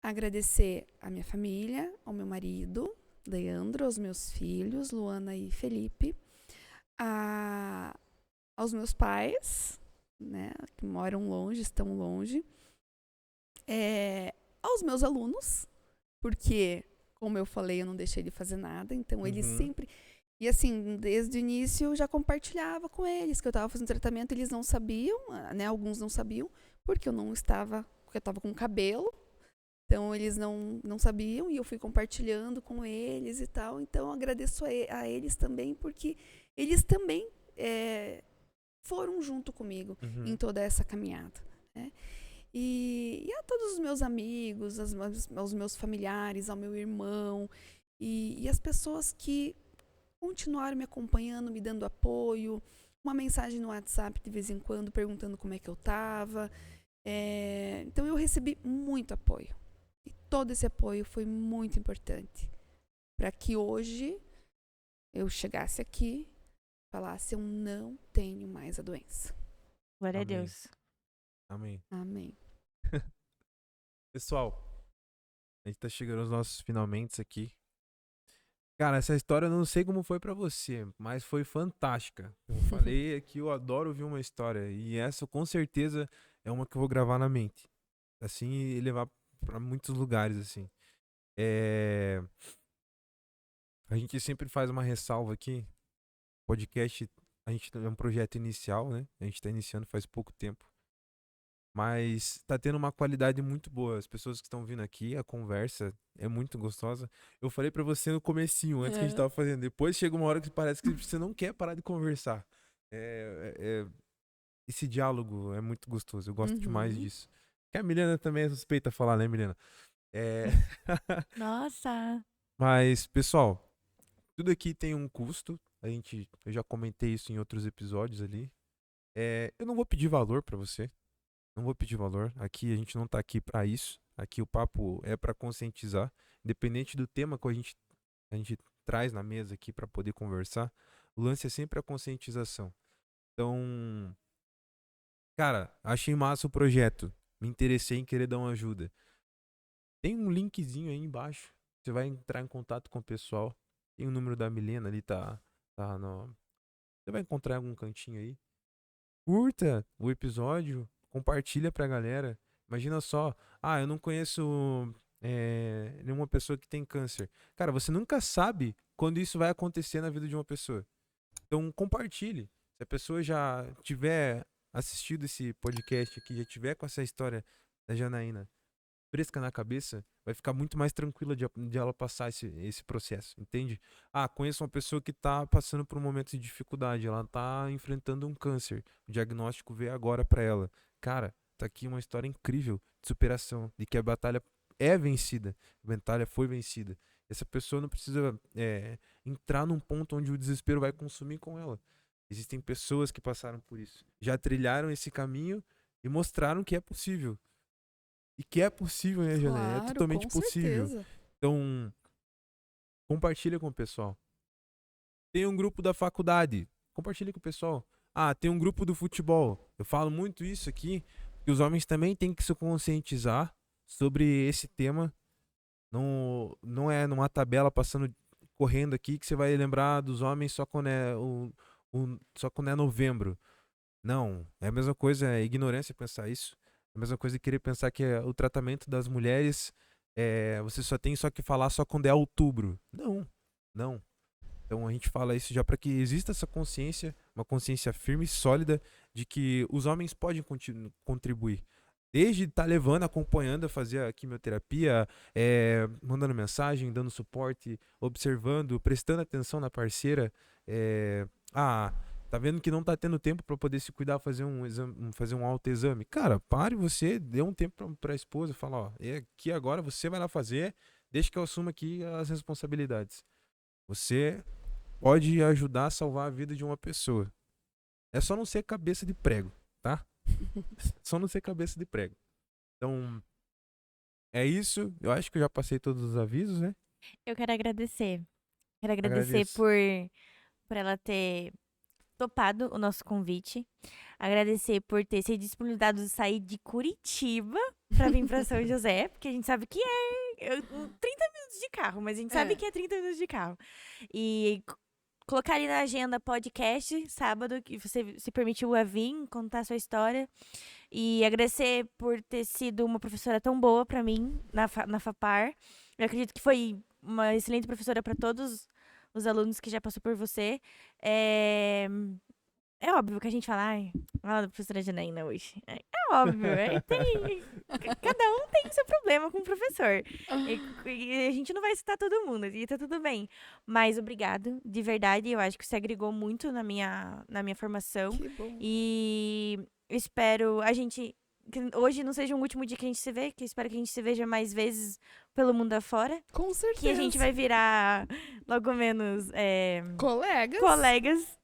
Agradecer à minha família, ao meu marido, Leandro, aos meus filhos, Luana e Felipe, aos meus pais, né, que moram longe, estão longe, aos meus alunos, porque, como eu falei, eu não deixei de fazer nada, então eles sempre... E assim, desde o início eu já compartilhava com eles que eu estava fazendo tratamento, eles não sabiam, né, alguns não sabiam, porque eu não estava, porque eu estava com cabelo, então eles não sabiam e eu fui compartilhando com eles e tal, então eu agradeço a eles também, porque eles também foram junto comigo em toda essa caminhada, né? E a todos os meus amigos, aos meus familiares, ao meu irmão e as pessoas que continuaram me acompanhando, me dando apoio, uma mensagem no WhatsApp de vez em quando perguntando como é que eu estava. Então eu recebi muito apoio. E todo esse apoio foi muito importante para que hoje eu chegasse aqui e falasse: eu não tenho mais a doença. Glória a Amém. Deus. Amém. Amém. Pessoal, a gente tá chegando aos nossos finalmente aqui. Cara, essa história eu não sei como foi pra você, mas foi fantástica. Eu falei aqui, eu adoro ouvir uma história. E essa, com certeza, é uma que eu vou gravar na mente. Assim, e levar pra muitos lugares, assim. A gente sempre faz uma ressalva aqui. Podcast, a gente é um projeto inicial, né? A gente tá iniciando faz pouco tempo. Mas tá tendo uma qualidade muito boa. As pessoas que estão vindo aqui, a conversa é muito gostosa. Eu falei pra você no comecinho, antes que a gente tava fazendo. Depois chega uma hora que parece que você não quer parar de conversar. Esse diálogo é muito gostoso. Eu gosto demais disso. Que a Milena também é suspeita a falar, né, Milena? Nossa. Mas, pessoal, tudo aqui tem um custo. Eu já comentei isso em outros episódios ali. Eu não vou pedir valor pra você. Não vou pedir valor. Aqui a gente não tá aqui pra isso. Aqui o papo é pra conscientizar. Independente do tema que a gente traz na mesa aqui pra poder conversar, o lance é sempre a conscientização. Então, cara, achei massa o projeto. Me interessei em querer dar uma ajuda. Tem um linkzinho aí embaixo. Você vai entrar em contato com o pessoal. Tem o número da Milena ali, tá no... Você vai encontrar em algum cantinho aí. Curta o episódio, compartilha pra galera. Imagina só, eu não conheço nenhuma pessoa que tem câncer. Cara, você nunca sabe quando isso vai acontecer na vida de uma pessoa. Então compartilhe. Se a pessoa já tiver assistido esse podcast aqui, já tiver com essa história da Janaína fresca na cabeça, vai ficar muito mais tranquila de ela passar esse processo, entende? Conheço uma pessoa que tá passando por um momento de dificuldade, ela tá enfrentando um câncer, o diagnóstico veio agora pra ela. Cara, tá aqui uma história incrível de superação, de que a batalha é vencida, a batalha foi vencida. Essa pessoa não precisa entrar num ponto onde o desespero vai consumir com ela. Existem pessoas que passaram por isso, já trilharam esse caminho e mostraram que é possível. E que é possível, né, Janaína? É Claro, totalmente com possível. certeza. Então, compartilha com o pessoal. Tem um grupo da faculdade. Compartilha com o pessoal. Ah, tem um grupo do futebol. Eu falo muito isso aqui, que os homens também têm que se conscientizar sobre esse tema. Não é numa tabela passando, correndo aqui, que você vai lembrar dos homens só quando é, só quando é novembro. Não, é a mesma coisa, é ignorância pensar isso. É a mesma coisa que querer pensar que o tratamento das mulheres, você só tem que falar só quando é outubro. Não, não. Então a gente fala isso já para que exista essa consciência, uma consciência firme e sólida de que os homens podem contribuir. Desde estar levando, acompanhando a fazer a quimioterapia, mandando mensagem, dando suporte, observando, prestando atenção na parceira. Tá vendo que não tá tendo tempo para poder se cuidar, fazer um exame, fazer um autoexame. Cara, pare você, dê um tempo para a esposa, fala, ó, aqui agora você vai lá fazer, deixa que eu assuma aqui as responsabilidades. Você pode ajudar a salvar a vida de uma pessoa. É só não ser cabeça de prego, tá? Só não ser cabeça de prego. Então, é isso. Eu acho que eu já passei todos os avisos, né? Eu quero agradecer. Quero agradecer Agradeço. por ela ter topado o nosso convite. Agradecer por ter se disponibilizado de sair de Curitiba pra vir pra São José, porque a gente sabe que é 30 minutos de carro, mas a gente sabe que é 30 minutos de carro. E colocar ali na agenda podcast, sábado, que você se permitiu a vir contar a sua história. E agradecer por ter sido uma professora tão boa pra mim na FAPAR. Eu acredito que foi uma excelente professora para todos os alunos que já passou por você. É óbvio que a gente fala, fala da professora Janaína hoje. É óbvio, cada um tem o seu problema com o professor. E a gente não vai citar todo mundo, e tá tudo bem. Mas obrigado, de verdade, eu acho que você agregou muito na minha formação. Que bom. E eu espero que hoje não seja o último dia que a gente se vê, que eu espero que a gente se veja mais vezes pelo mundo afora. Com certeza. Que a gente vai virar logo menos colegas.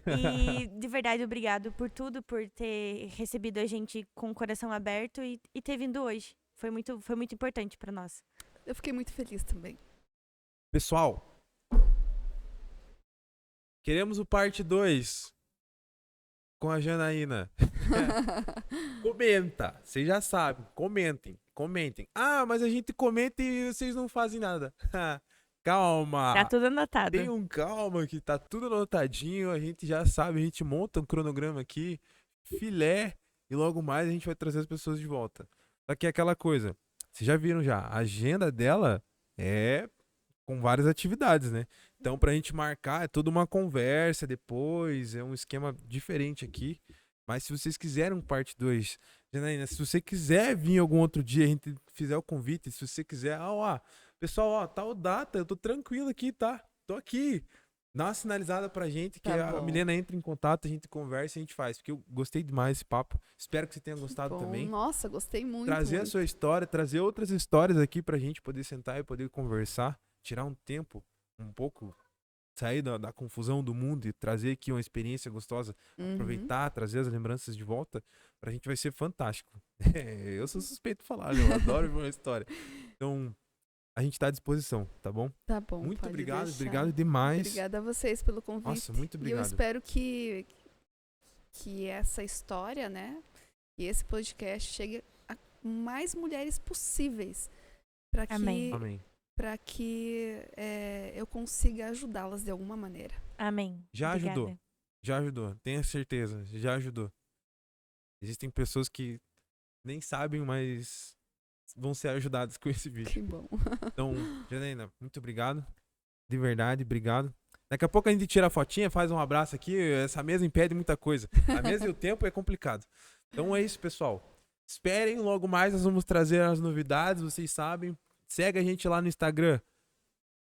E de verdade, obrigado por tudo, por ter recebido a gente com o coração aberto e ter vindo hoje. Foi muito importante pra nós. Eu fiquei muito feliz também. Pessoal, queremos o parte 2 com a Janaína. Comenta, vocês já sabem, comentem. Ah, mas a gente comenta e vocês não fazem nada. Calma. Tá tudo anotado. Tenham calma que tá tudo anotadinho, a gente já sabe, a gente monta um cronograma aqui, filé, e logo mais a gente vai trazer as pessoas de volta. Só que é aquela coisa, vocês já viram já, a agenda dela é com várias atividades, né? Então pra gente marcar é toda uma conversa depois, é um esquema diferente aqui. Mas se vocês quiserem um parte 2, Janaína, se você quiser vir algum outro dia, a gente fizer o convite, se você quiser, pessoal, tal data, eu tô tranquilo aqui, tá? Tô aqui. Dá uma sinalizada pra gente que a Milena entra em contato, a gente conversa e a gente faz. Porque eu gostei demais desse papo. Espero que você tenha gostado também. Nossa, gostei muito. Trazer a sua história, trazer outras histórias aqui pra gente poder sentar e poder conversar. Tirar um tempo, um pouco, sair da confusão do mundo e trazer aqui uma experiência gostosa. Aproveitar, trazer as lembranças de volta. Pra gente vai ser fantástico. Eu sou suspeito de falar, eu adoro ver uma história. Então, a gente tá à disposição, tá bom? Tá bom. Muito obrigado, deixar. obrigado demais. Obrigada a vocês pelo convite. Nossa, muito obrigado. E eu espero que essa história, né, e esse podcast chegue a mais mulheres possíveis. Para que, Amém. Para que eu consiga ajudá-las de alguma maneira. Amém. Já Obrigada. ajudou. Já ajudou. Tenha certeza. Já ajudou. Existem pessoas que nem sabem, mas vão ser ajudadas com esse vídeo. Que bom. Então, Janaína, muito obrigado. De verdade, obrigado. Daqui a pouco a gente tira a fotinha, faz um abraço aqui. Essa mesa impede muita coisa. A mesa e o tempo é complicado. Então é isso, pessoal. Esperem, logo mais nós vamos trazer as novidades, vocês sabem. Segue a gente lá no Instagram.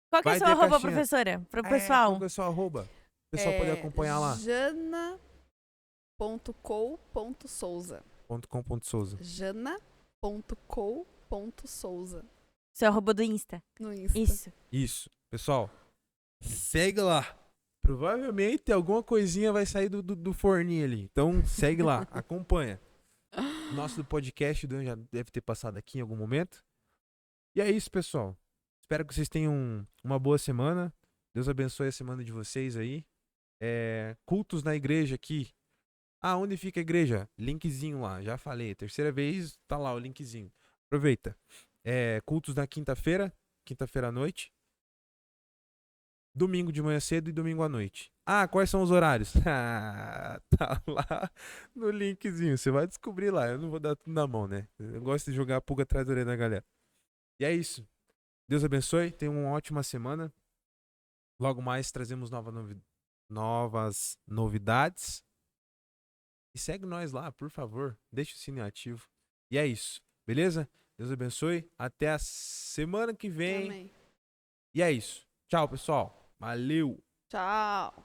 Qual que é o seu arroba, professora? Pro pessoal. Qual que é o seu arroba? O pessoal poder acompanhar lá. jana.co.souza. .com.souza. jana.co.souza. Seu arroba do Insta. No Insta. Isso. Pessoal, segue lá. Provavelmente alguma coisinha vai sair do forninho ali. Então segue lá, acompanha. O nosso podcast já deve ter passado aqui em algum momento. E é isso, pessoal. Espero que vocês tenham uma boa semana. Deus abençoe a semana de vocês aí. Cultos na igreja aqui. Ah, onde fica a igreja? Linkzinho lá, já falei. Terceira vez, tá lá o linkzinho. Aproveita. Cultos na quinta-feira à noite. Domingo de manhã cedo e domingo à noite. Ah, quais são os horários? Tá lá no linkzinho. Você vai descobrir lá. Eu não vou dar tudo na mão, né? Eu gosto de jogar a pulga atrás da orelha da galera. E é isso. Deus abençoe. Tenha uma ótima semana. Logo mais trazemos novas novidades. E segue nós lá, por favor. Deixa o sininho ativo. E é isso. Beleza? Deus abençoe. Até a semana que vem. Amém. E é isso. Tchau, pessoal. Valeu. Tchau.